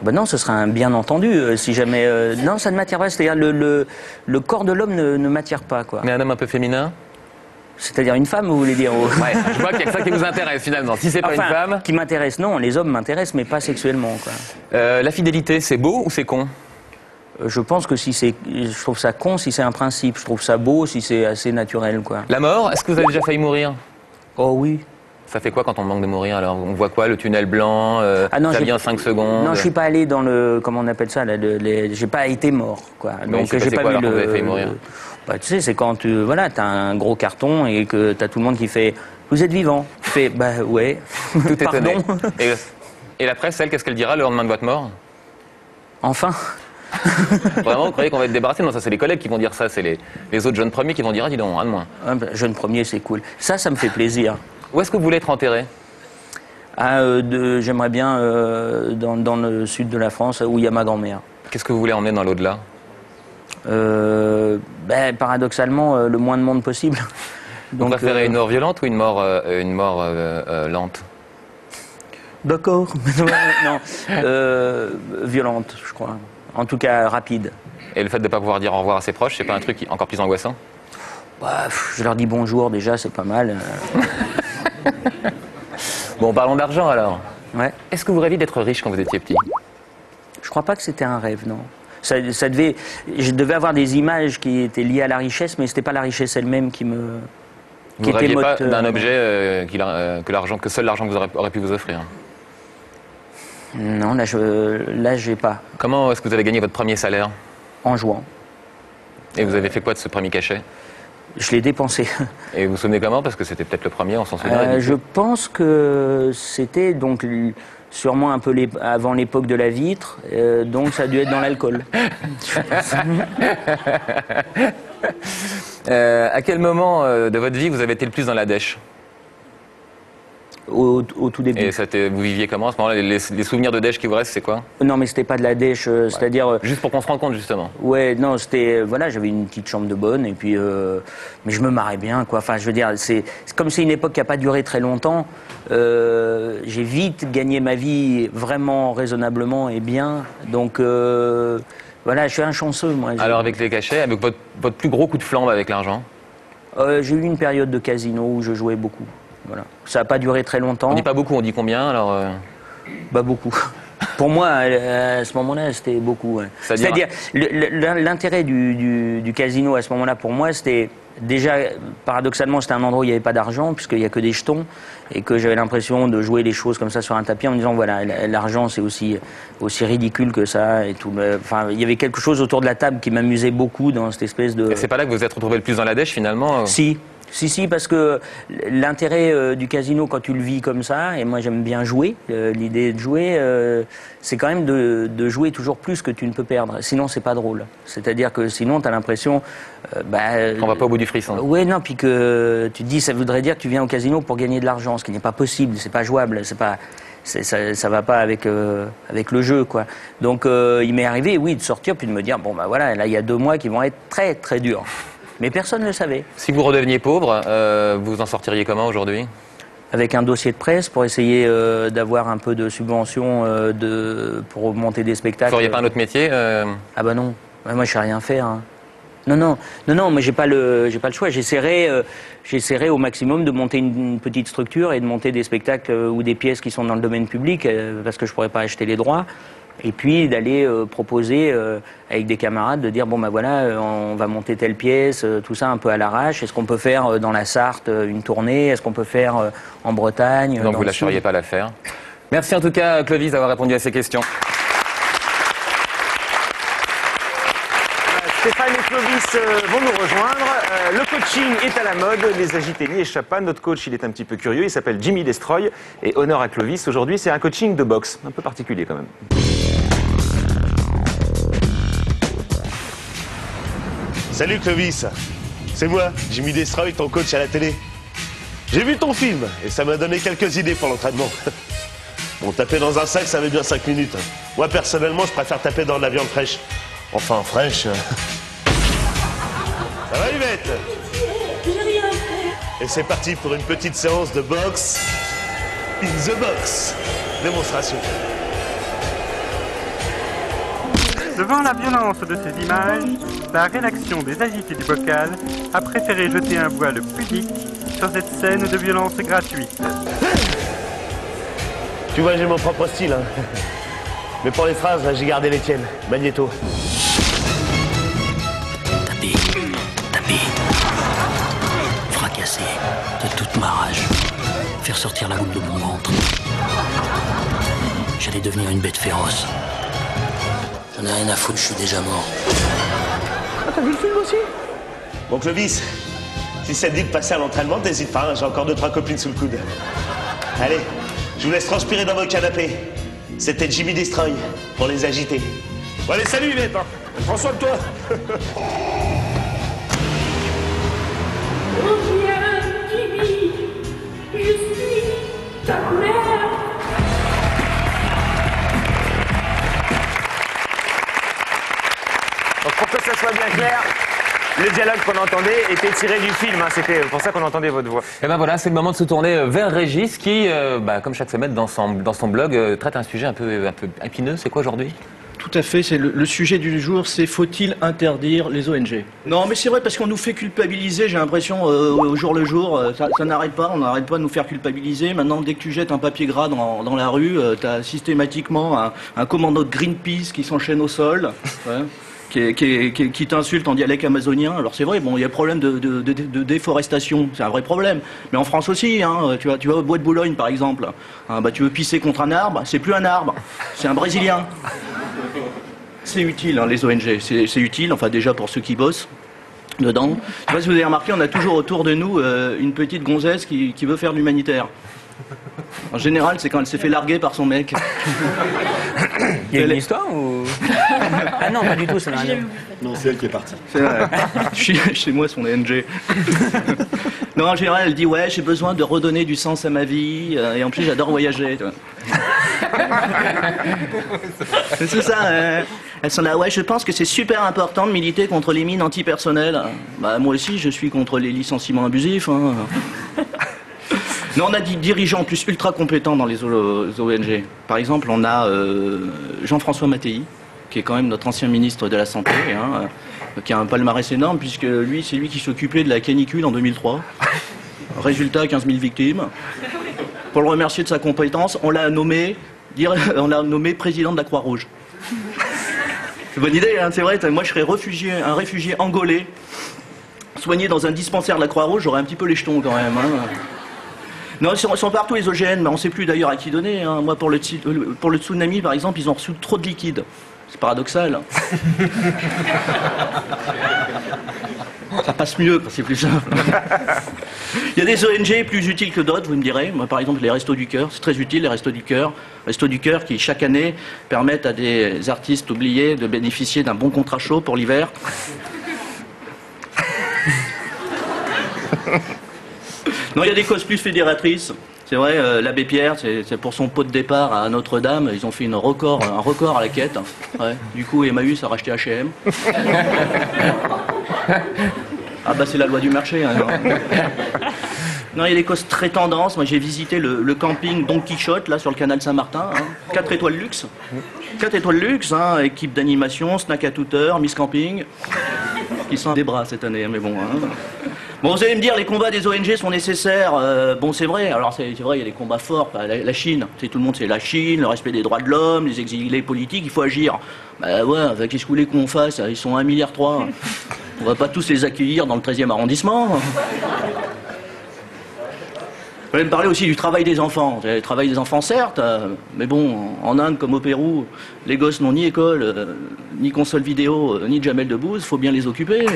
Ben non, ce serait un bien entendu, si jamais... non, ça ne m'attire pas, c'est-à-dire le corps de l'homme ne m'attire pas, quoi. Mais un homme un peu féminin? C'est-à-dire une femme, vous voulez dire? Ouais, je vois qu'il y a que ça qui vous intéresse, finalement. Si c'est pas une femme... Qui m'intéresse, non, les hommes m'intéressent, mais pas sexuellement, quoi. La fidélité, c'est beau ou c'est con? Je pense que je trouve ça con si c'est un principe. Je trouve ça beau si c'est assez naturel, quoi. La mort, est-ce que vous avez déjà failli mourir? Oh oui. Ça fait quoi quand on manque de mourir alors? On voit quoi? Le tunnel blanc, ça vient en 5 secondes? Non, je suis pas allé dans le... Comment on appelle ça là, j'ai pas été mort, quoi. Donc j'ai pas vu le... Vous avez failli mourir? Bah, tu sais, c'est quand t'as un gros carton et que t'as tout le monde qui fait « Vous êtes vivant ?» Tu fais « Bah ouais. » Tout est Pardon. Et la presse, elle, qu'est-ce qu'elle dira le lendemain de votre mort? Enfin. Vraiment, vous croyez qu'on va être débarrassé? Non, ça c'est les collègues qui vont dire ça, c'est les autres jeunes premiers qui vont dire « Ah, dis donc, un de moins. » Jeune premier, c'est cool. Ça me fait plaisir. Où est-ce que vous voulez être enterré? J'aimerais bien dans le sud de la France, où il y a ma grand-mère. Qu'est-ce que vous voulez emmener dans l'au-delà? Paradoxalement, le moins de monde possible. Donc, vous préférez une mort violente ou une mort lente? D'accord. Non, violente, je crois. En tout cas, rapide. Et le fait de ne pas pouvoir dire au revoir à ses proches, c'est pas un truc encore plus angoissant? Je leur dis bonjour déjà, c'est pas mal. Bon, parlons d'argent alors. Ouais. Est-ce que vous rêviez d'être riche quand vous étiez petit? Je crois pas que c'était un rêve, non. Je devais avoir des images qui étaient liées à la richesse, mais c'était pas la richesse elle-même qui me... Vous ne rêviez pas d'un objet que seul l'argent aurait pu vous offrir? Non, là, j'ai pas. Comment est-ce que vous avez gagné votre premier salaire? En jouant. Et vous avez fait quoi de ce premier cachet? Je l'ai dépensé. Et vous vous souvenez comment? Parce que c'était peut-être le premier, on s'en souvient. Je pense que c'était donc sûrement un peu avant l'époque de la vitre, donc ça a dû être dans l'alcool. À quel moment de votre vie vous avez été le plus dans la dèche? Au tout début. Et vous viviez comment à ce moment-là? Les souvenirs de dèche qui vous restent, c'est quoi? Non, mais c'était pas de la dèche, c'est-à-dire... Juste pour qu'on se rende compte, justement. Ouais, non, c'était... Voilà, j'avais une petite chambre de bonne, et puis... mais je me marrais bien, quoi. Enfin, je veux dire, comme c'est une époque qui n'a pas duré très longtemps, j'ai vite gagné ma vie vraiment raisonnablement et bien. Donc, voilà, je suis un chanceux, moi. Alors, avec les cachets, avec votre plus gros coup de flambe avec l'argent? J'ai eu une période de casino où je jouais beaucoup. Voilà. Ça n'a pas duré très longtemps. On dit pas beaucoup, on dit combien alors Bah beaucoup. Pour moi, à ce moment-là, c'était beaucoup. Ouais. C'est-à-dire, l'intérêt du casino à ce moment-là, pour moi, c'était déjà, paradoxalement, c'était un endroit où il n'y avait pas d'argent, puisqu'il n'y a que des jetons, et que j'avais l'impression de jouer les choses comme ça sur un tapis en me disant, voilà, l'argent, c'est aussi ridicule que ça. Et tout. Enfin, il y avait quelque chose autour de la table qui m'amusait beaucoup dans cette espèce de... Et c'est pas là que vous vous êtes retrouvé le plus dans la dèche, finalement Si, parce que l'intérêt du casino, quand tu le vis comme ça, et moi j'aime bien jouer, l'idée de jouer, c'est quand même de jouer toujours plus que tu ne peux perdre. Sinon, c'est pas drôle. C'est-à-dire que sinon, tu as l'impression... qu'on va pas au bout du frisson. Ouais, non, puis que tu te dis, ça voudrait dire que tu viens au casino pour gagner de l'argent, ce qui n'est pas possible, c'est pas jouable, ça va pas avec le jeu, quoi. Donc, il m'est arrivé, oui, de sortir puis de me dire, bon, bah voilà, là, il y a 2 mois qui vont être très, très durs. Mais personne ne le savait. Si vous redeveniez pauvre, vous en sortiriez comment aujourd'hui? Avec un dossier de presse pour essayer d'avoir un peu de subvention pour monter des spectacles. Vous n'auriez pas un autre métier Ah bah non, moi je sais rien faire. Hein. Non, moi j'ai pas le choix. J'essaierai au maximum de monter une petite structure et de monter des spectacles ou des pièces qui sont dans le domaine public parce que je pourrais pas acheter les droits. Et puis d'aller proposer avec des camarades, de dire bon ben voilà, on va monter telle pièce, tout ça un peu à l'arrache. Est-ce qu'on peut faire dans la Sarthe une tournée? Est-ce qu'on peut faire en Bretagne? Donc vous ne lâcheriez pas l'affaire. Merci en tout cas Clovis d'avoir répondu à ces questions. Stéphane et Clovis vont nous rejoindre. Le coaching est à la mode, les agités n'y échappent pas. Notre coach, il est un petit peu curieux, il s'appelle Jimmy Destroy. Et honneur à Clovis, aujourd'hui, c'est un coaching de boxe, un peu particulier quand même. Salut Clovis, c'est moi, Jimmy Destroy, ton coach à la télé. J'ai vu ton film et ça m'a donné quelques idées pour l'entraînement. Bon, taper dans un sac, ça met bien 5 minutes. Moi, personnellement, je préfère taper dans de la viande fraîche. Enfin, fraîche. Ça va, Yvette? J'ai rien fait. Et c'est parti pour une petite séance de boxe in the box. Démonstration. Devant la violence de ces images, la rédaction des agités du bocal a préféré jeter un voile pudique sur cette scène de violence gratuite. Tu vois, j'ai mon propre style, hein. Mais pour les phrases, j'ai gardé les tiennes. Magnéto. Taper. Fracasser de toute ma rage. Faire sortir la goutte de mon ventre. J'allais devenir une bête féroce. J'en ai rien à foutre, je suis déjà mort. Ah, t'as vu le film aussi? Bon, Clovis, si ça te dit de passer à l'entraînement, t'hésites pas, hein, j'ai encore 2-3 copines sous le coude. Allez, je vous laisse transpirer dans votre canapé. C'était Jimmy Destroy, pour les agiter. Bon, allez, salut Yvette, hein. Prends soin de toi. Reviens, Jimmy. Je suis ta mère. Donc pour que ça soit bien clair, le dialogue qu'on entendait était tiré du film, hein. C'était pour ça qu'on entendait votre voix. Et ben voilà, c'est le moment de se tourner vers Régis qui, comme chaque semaine dans son blog, traite un sujet un peu épineux. C'est quoi aujourd'hui? Tout à fait, c'est le sujet du jour, c'est faut-il interdire les ONG? Non mais c'est vrai parce qu'on nous fait culpabiliser, j'ai l'impression au jour le jour, ça n'arrête pas, on n'arrête pas de nous faire culpabiliser. Maintenant dès que tu jettes un papier gras dans la rue, t'as systématiquement un commando de Greenpeace qui s'enchaîne au sol. Ouais. Qui t'insulte en dialecte amazonien. Alors c'est vrai, bon, il y a problème de déforestation, c'est un vrai problème. Mais en France aussi, hein, tu vas au Bois de Boulogne par exemple, hein, tu veux pisser contre un arbre, c'est plus un arbre, c'est un Brésilien. C'est utile, hein, les ONG, c'est utile, enfin déjà pour ceux qui bossent dedans. Je sais pas si vous avez remarqué, on a toujours autour de nous une petite gonzesse qui veut faire de l'humanitaire. En général, c'est quand elle s'est fait larguer par son mec. Il y a une histoire ou... Ah non, pas du tout, ça n'a rien. Non, c'est elle qui est partie. C'est vrai. Chez moi, son NG. Non, en général, elle dit ouais, j'ai besoin de redonner du sens à ma vie, et en plus, j'adore voyager. Tu vois. C'est ça. Elles sont là. Ouais, je pense que c'est super important de militer contre les mines antipersonnelles. Bah, moi aussi, je suis contre les licenciements abusifs. Hein. Non, on a des dirigeants en plus ultra compétents dans les ONG. Par exemple, on a Jean-François Mattei, qui est quand même notre ancien ministre de la Santé, hein, qui a un palmarès énorme, puisque lui, c'est lui qui s'occupait de la canicule en 2003. Résultat, 15 000 victimes. Pour le remercier de sa compétence, on l'a nommé président de la Croix-Rouge. C'est une bonne idée, hein, c'est vrai. Moi, je serais un réfugié angolais, soigné dans un dispensaire de la Croix-Rouge, j'aurais un petit peu les jetons quand même. Hein. Non, ils sont partout les OGN, mais on ne sait plus d'ailleurs à qui donner. Hein. Moi, pour le tsunami, par exemple, ils ont reçu trop de liquide. C'est paradoxal. Ça passe mieux quand c'est plus simple. Il y a des ONG plus utiles que d'autres, vous me direz. Moi, par exemple, les Restos du Cœur, c'est très utile, les Restos du Cœur. Restos du Cœur qui, chaque année, permettent à des artistes oubliés de bénéficier d'un bon contrat chaud pour l'hiver. Non, il y a des causes plus fédératrices. C'est vrai, l'abbé Pierre, c'est pour son pot de départ à Notre-Dame. Ils ont fait un record à la quête. Ouais. Du coup, Emmaüs a racheté H&M. Ah bah c'est la loi du marché. Hein, non, il y a des causes très tendances. Moi, j'ai visité le camping Don Quichotte, là, sur le canal Saint-Martin. Hein. 4 étoiles luxe. 4 étoiles luxe, hein, équipe d'animation, snack à toute heure, Miss Camping. Qui sont des bras cette année, mais bon... Hein. Bon, vous allez me dire, les combats des ONG sont nécessaires. Bon, c'est vrai. Alors, c'est vrai, il y a des combats forts. La Chine, tout le monde, c'est la Chine, le respect des droits de l'homme, les exilés politiques, il faut agir. Bah ouais, qu'est-ce que vous voulez qu'on fasse? Ils sont 1,3 milliard. On va pas tous les accueillir dans le 13e arrondissement. Vous allez me parler aussi du travail des enfants. Le travail des enfants, certes, mais bon, en Inde comme au Pérou, les gosses n'ont ni école, ni console vidéo, ni Jamel Debbouze, il faut bien les occuper.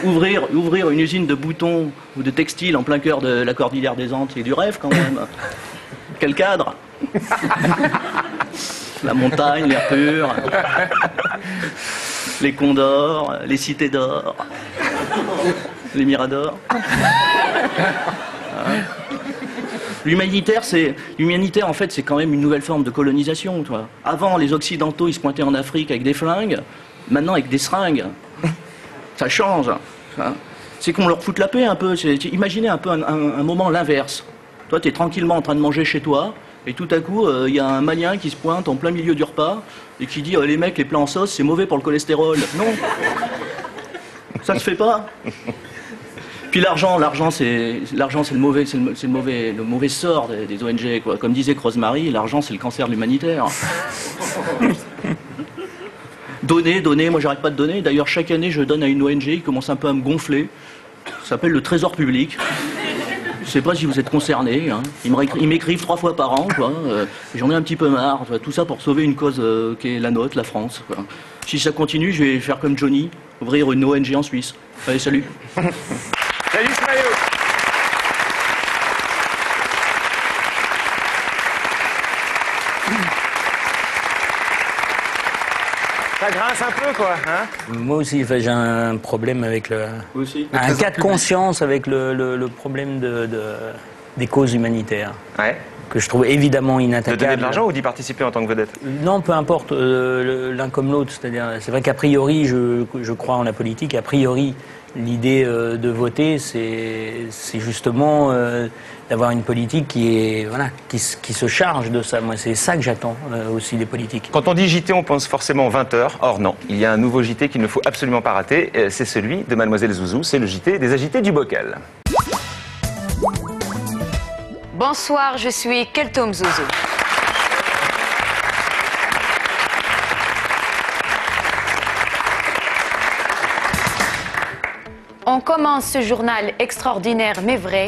Ouvrir une usine de boutons ou de textiles en plein cœur de la cordillère des Andes, c'est du rêve quand même. Quel cadre? La montagne, l'air pur, les condors, les cités d'or, les miradors. L'humanitaire, en fait, c'est quand même une nouvelle forme de colonisation. Toi. Avant, les Occidentaux, ils se pointaient en Afrique avec des flingues, maintenant avec des seringues. Ça change. Hein. C'est qu'on leur fout la paix un peu. Imaginez un peu un moment l'inverse. Toi, tu es tranquillement en train de manger chez toi, et tout à coup, il y a un Malien qui se pointe en plein milieu du repas, et qui dit les mecs, les plats en sauce, c'est mauvais pour le cholestérol. Non. Ça se fait pas. Puis l'argent, c'est le mauvais sort des ONG, quoi. Comme disait Rosemary, l'argent, c'est le cancer de l'humanitaire. Donner, moi j'arrête pas de donner. D'ailleurs, chaque année, je donne à une ONG, il commence un peu à me gonfler. Ça s'appelle le Trésor public. Je sais pas si vous êtes concernés. Hein. Ils m'écrivent 3 fois par an, quoi. J'en ai un petit peu marre. Tout ça pour sauver une cause qui est la nôtre, la France, quoi. Si ça continue, je vais faire comme Johnny, ouvrir une ONG en Suisse. Allez, salut. Salut Mario. Ça grince un peu, quoi. Hein? Moi aussi, j'ai un problème avec un cas de conscience avec le problème des causes humanitaires. Ouais. Que je trouve évidemment inattaquable. De donner de l'argent ou d'y participer en tant que vedette? Non, peu importe, l'un comme l'autre. C'est-à-dire, c'est vrai qu'a priori, je crois en la politique, a priori, l'idée de voter, c'est justement d'avoir une politique qui se charge de ça. Moi, c'est ça que j'attends aussi des politiques. Quand on dit JT, on pense forcément 20h. Or non, il y a un nouveau JT qu'il ne faut absolument pas rater. C'est celui de Mademoiselle Zouzou. C'est le JT des agités du bocal. Bonsoir, je suis Keltom Zouzou. On commence ce journal extraordinaire mais vrai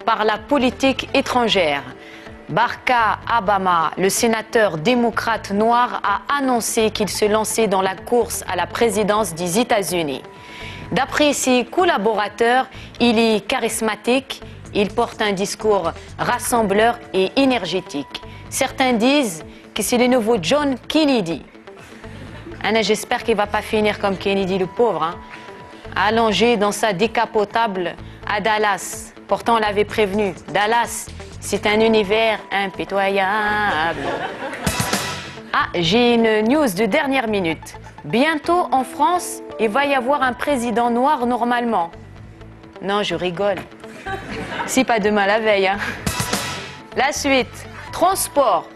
par la politique étrangère. Barka Obama, le sénateur démocrate noir, a annoncé qu'il se lançait dans la course à la présidence des États-Unis. D'après ses collaborateurs, il est charismatique, Il porte un discours rassembleur et énergétique. Certains disent que c'est le nouveau John Kennedy. Anna, j'espère qu'il ne va pas finir comme Kennedy le pauvre, hein, allongé dans sa décapotable à Dallas. Pourtant, on l'avait prévenu, Dallas, c'est un univers impitoyable. Ah, j'ai une news de dernière minute. Bientôt, en France, il va y avoir un président noir normalement. Non, je rigole. C'est pas demain la veille, hein. La suite, transport.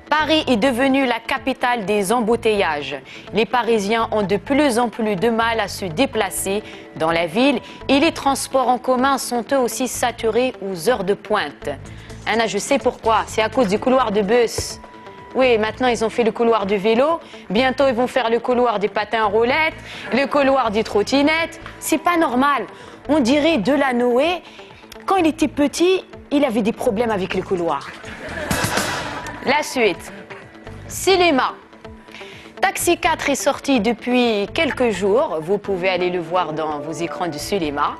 Paris est devenu la capitale des embouteillages. Les Parisiens ont de plus en plus de mal à se déplacer dans la ville et les transports en commun sont eux aussi saturés aux heures de pointe. Anna, je sais pourquoi, c'est à cause du couloir de bus. Oui, maintenant ils ont fait le couloir du vélo, bientôt ils vont faire le couloir des patins à roulettes, le couloir des trottinettes. C'est pas normal. On dirait Delanoë, quand il était petit, il avait des problèmes avec le couloir. La suite. Cinéma. Taxi 4 est sorti depuis quelques jours. Vous pouvez aller le voir dans vos écrans de cinéma.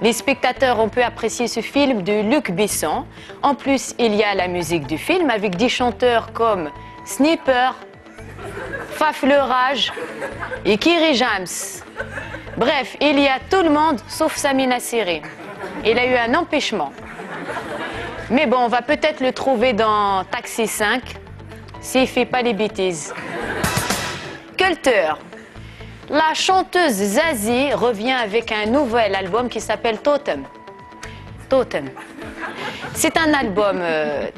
Les spectateurs ont pu apprécier ce film de Luc Besson. En plus, il y a la musique du film avec des chanteurs comme Sniper, Faf le Rage et Kerry James. Bref, il y a tout le monde sauf Samina Seri. Il a eu un empêchement. Mais bon, on va peut-être le trouver dans Taxi 5, s'il ne fait pas les bêtises. Culture. La chanteuse Zazie revient avec un nouvel album qui s'appelle Totem. Totem. C'est un album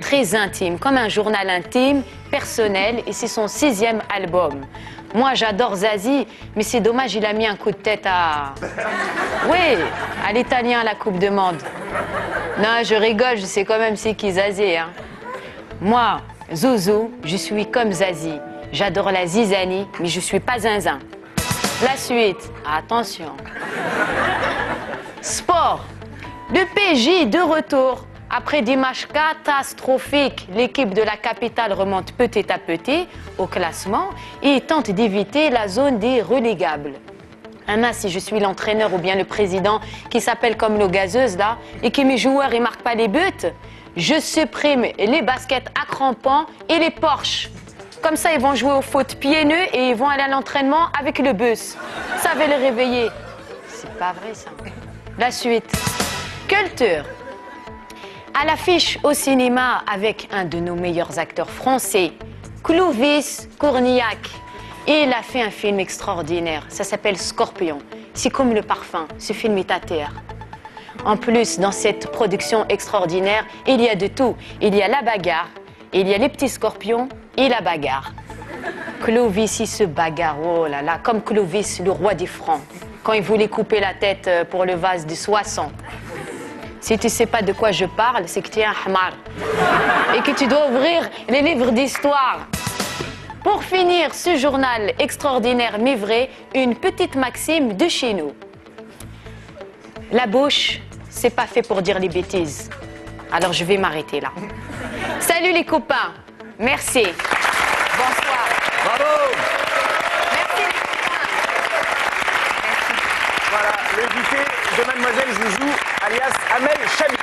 très intime, comme un journal intime, personnel, et c'est son 6e album. Moi, j'adore Zazie, mais c'est dommage, il a mis un coup de tête à... Oui, à l'Italien à la Coupe du Monde. Non, je rigole, je sais quand même c'est qui Zazie. Hein. Moi, Zouzou, je suis comme Zazie. J'adore la zizanie, mais je suis pas zinzin. La suite, attention. Sport. Le PSG de retour. Après des matchs catastrophiques, l'équipe de la capitale remonte petit à petit au classement et tente d'éviter la zone des relégables. Anna, si je suis l'entraîneur ou bien le président qui s'appelle comme le gazeuse là et que mes joueurs ne marquent pas les buts, je supprime les baskets à crampons et les Porsche. Comme ça, ils vont jouer au foot pieds nus et ils vont aller à l'entraînement avec le bus. Ça va les réveiller. C'est pas vrai ça. La suite. Culture. À l'affiche au cinéma avec un de nos meilleurs acteurs français, Clovis Cornillac. Et il a fait un film extraordinaire, ça s'appelle Scorpion. C'est comme le parfum, ce film est à terre. En plus, dans cette production extraordinaire, il y a de tout. Il y a la bagarre, il y a les petits scorpions et la bagarre. Clovis, il se bagarre, oh là là, comme Clovis, le roi des Francs, quand il voulait couper la tête pour le vase de Soissons. Si tu ne sais pas de quoi je parle, c'est que tu es un hamar. Et que tu dois ouvrir les livres d'histoire. Pour finir ce journal extraordinaire mais vrai, une petite maxime de chez nous. La bouche, c'est pas fait pour dire les bêtises. Alors je vais m'arrêter là. Salut les copains. Merci. Bonsoir. Bravo. Merci les copains. Voilà, l'invité de Mademoiselle Zouzou, alias Amel Chabi.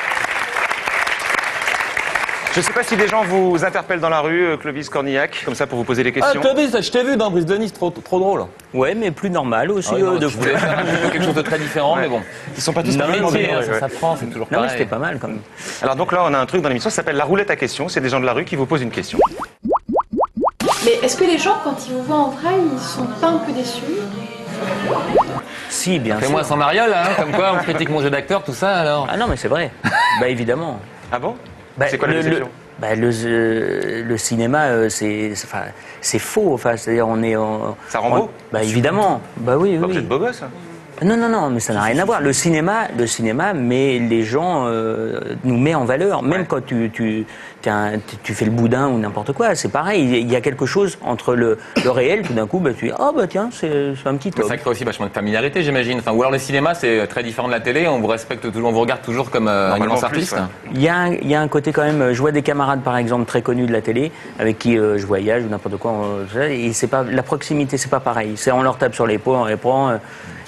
Je ne sais pas si des gens vous interpellent dans la rue, Clovis Cornillac, comme ça pour vous poser des questions. Ah, Clovis, je t'ai vu dans Brise de Nice, trop drôle. Ouais, mais plus normal aussi. Ah, non, je voulais faire quelque chose de très différent, mais bon. Ils sont pas tous non, métier, ça s'apprend, c'est toujours non, pareil. mais c'était pas mal quand même. Alors donc là, on a un truc dans l'émission, ça s'appelle la roulette à questions. C'est des gens de la rue qui vous posent une question. Mais est-ce que les gens, quand ils vous voient en vrai, ils sont pas un peu déçus? Si, bien sûr. Fais-moi sans mariole, hein, comme quoi on critique mon jeu d'acteur, tout ça alors. Ah non, mais c'est vrai. Bah évidemment. Ah bon? Bah, c'est quoi la déception? Le cinéma, c'est faux. Enfin, c'est-à-dire, on est. Ça rend beau? Bah évidemment. Bah oui, oui. Vous êtes beau gosse. Non, mais ça n'a rien à voir. Le cinéma, mais les gens nous met en valeur. Même quand tu fais le boudin ou n'importe quoi, c'est pareil. Il y a quelque chose entre le réel, tout d'un coup, bah, tu dis, oh bah tiens, c'est un petit homme. Ça crée aussi vachement de familiarité, j'imagine. Enfin, ou alors le cinéma, c'est très différent de la télé. On vous respecte toujours, on vous regarde toujours comme un immense artiste. Ouais. Il y a un côté quand même. Je vois des camarades, par exemple, très connus de la télé, avec qui je voyage ou n'importe quoi. Et c'est pas la proximité, c'est pas pareil. C'est on leur tape sur l'épaule, on les prend.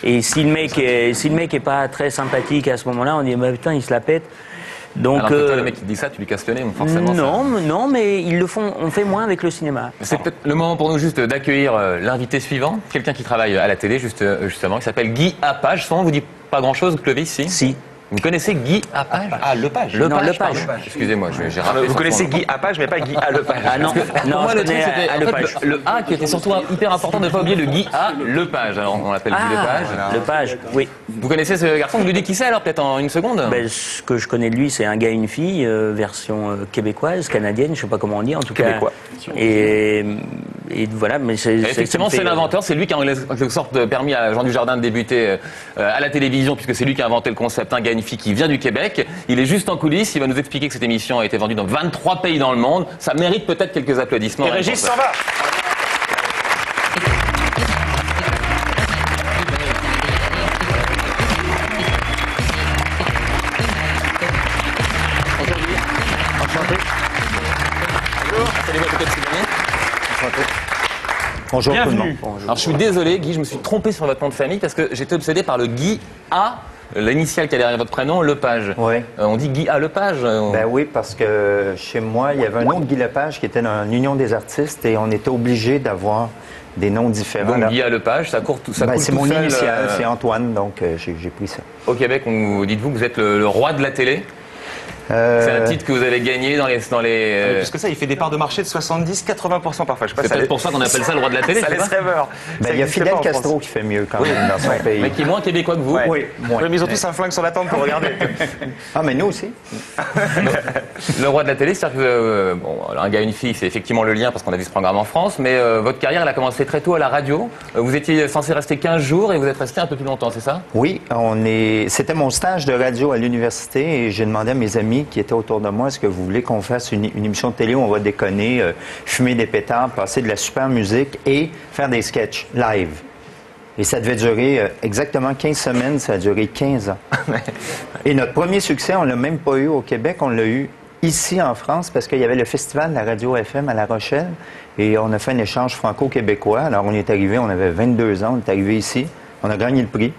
Et si le mec est pas très sympathique à ce moment-là, on dit bah putain il se la pète. Donc, alors que toi, le mec qui te dit ça, tu lui casses le nez, donc forcément. Non, mais ils le font, on fait moins avec le cinéma. C'est peut-être le moment pour nous juste d'accueillir l'invité suivant, quelqu'un qui travaille à la télé justement, qui s'appelle Guy Apage. Son nom vous dit pas grand-chose, Clovis, si? Si. Vous connaissez Guy Apage? Ah, Lepage. Lepage. Excusez-moi, j'ai rappelé. Vous connaissez Guy Apage, mais pas Guy A. Lepage. Ah non, pour moi, le truc, c'était en fait, le A qui était surtout hyper important de ne pas oublier le Guy A. Lepage. Alors, on l'appelle Guy Lepage. Lepage, oui. Vous connaissez ce garçon? Vous lui dites qui c'est alors, peut-être en une seconde? Ce que je connais de lui, c'est un gars et une fille, version québécoise, canadienne, je sais pas comment on dit, en tout cas. Québécois. Et voilà, mais c'est... Effectivement, c'est l'inventeur, c'est lui qui a en quelque sorte permis à Jean Dujardin de débuter à la télévision, puisque c'est lui qui a inventé le concept un gars et une fille qui vient du Québec. Il est juste en coulisses, il va nous expliquer que cette émission a été vendue dans 23 pays dans le monde. Ça mérite peut-être quelques applaudissements. Et Régis s'en va. Bonjour. Bienvenue. Alors je suis désolé Guy, je me suis trompé sur votre nom de famille parce que j'étais obsédé par le Guy A, l'initiale qui est derrière votre prénom, Lepage. Oui. On dit Guy A. Lepage. Ben oui, parce que chez moi, il y avait un autre Guy Lepage qui était dans l'Union des artistes et on était obligé d'avoir des noms différents. Donc Guy A. Lepage, ça court tout ça. C'est mon initiale, c'est Antoine, donc j'ai pris ça. Au Québec, dites-vous que vous êtes le roi de la télé? C'est un titre que vous avez gagné dans les... Plus que ça, il fait des parts de marché de 70-80% parfois. C'est peut-être pour ça qu'on appelle ça le roi de la télé. Ça laisse rêveur. Il y a Fidel Castro qui fait mieux quand même dans son pays. Mais qui est moins québécois que vous. Oui, moins. Mais ils ont tous un flingue sur la tente pour regarder. Ah, mais nous aussi. Le roi de la télé, c'est-à-dire que un gars et une fille, c'est effectivement le lien parce qu'on a vu ce programme en France, mais votre carrière, elle a commencé très tôt à la radio. Vous étiez censé rester 15 jours et vous êtes resté un peu plus longtemps, c'est ça? Oui, c'était mon stage de radio à l'université et j'ai demandé à mes amis qui étaient autour de moi, est-ce que vous voulez qu'on fasse une émission de télé où on va déconner, fumer des pétards, passer de la super musique et faire des sketchs live? Et ça devait durer exactement 15 semaines, ça a duré 15 ans. Et notre premier succès, on l'a même pas eu au Québec, on l'a eu ici en France parce qu'il y avait le festival de la radio FM à La Rochelle et on a fait un échange franco-québécois. Alors on est arrivé, on avait 22 ans, on est arrivé ici, on a gagné le prix.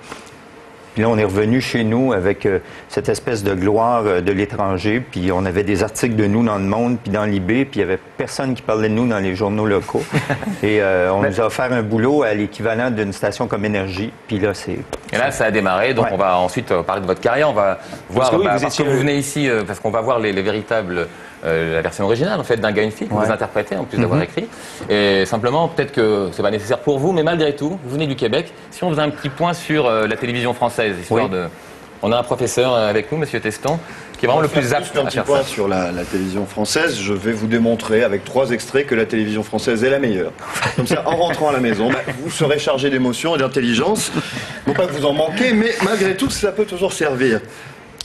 Puis là, on est revenu chez nous avec cette espèce de gloire de l'étranger. Puis on avait des articles de nous dans Le Monde, puis dans l'IB, puis il n'y avait personne qui parlait de nous dans les journaux locaux. Et on nous a offert un boulot à l'équivalent d'une station comme Énergie. Puis là, c'est... Et là, ça a démarré. Donc on va ensuite parler de votre carrière. On va voir, que oui, parce que vous venez ici, parce qu'on va voir les véritables... la version originale en fait d'un gars et une fille que vous interprétez en plus d'avoir écrit. Et simplement, peut-être que c'est pas nécessaire pour vous, mais malgré tout, vous venez du Québec. Si on faisait un petit point sur la télévision française, histoire de... On a un professeur avec nous, Monsieur Teston, qui est vraiment le plus apte un à petit faire point ça. sur la télévision française. Je vais vous démontrer avec 3 extraits que la télévision française est la meilleure. Comme ça, en rentrant à la maison, vous serez chargé d'émotion et d'intelligence. Non pas que vous en manquez, mais malgré tout, ça peut toujours servir.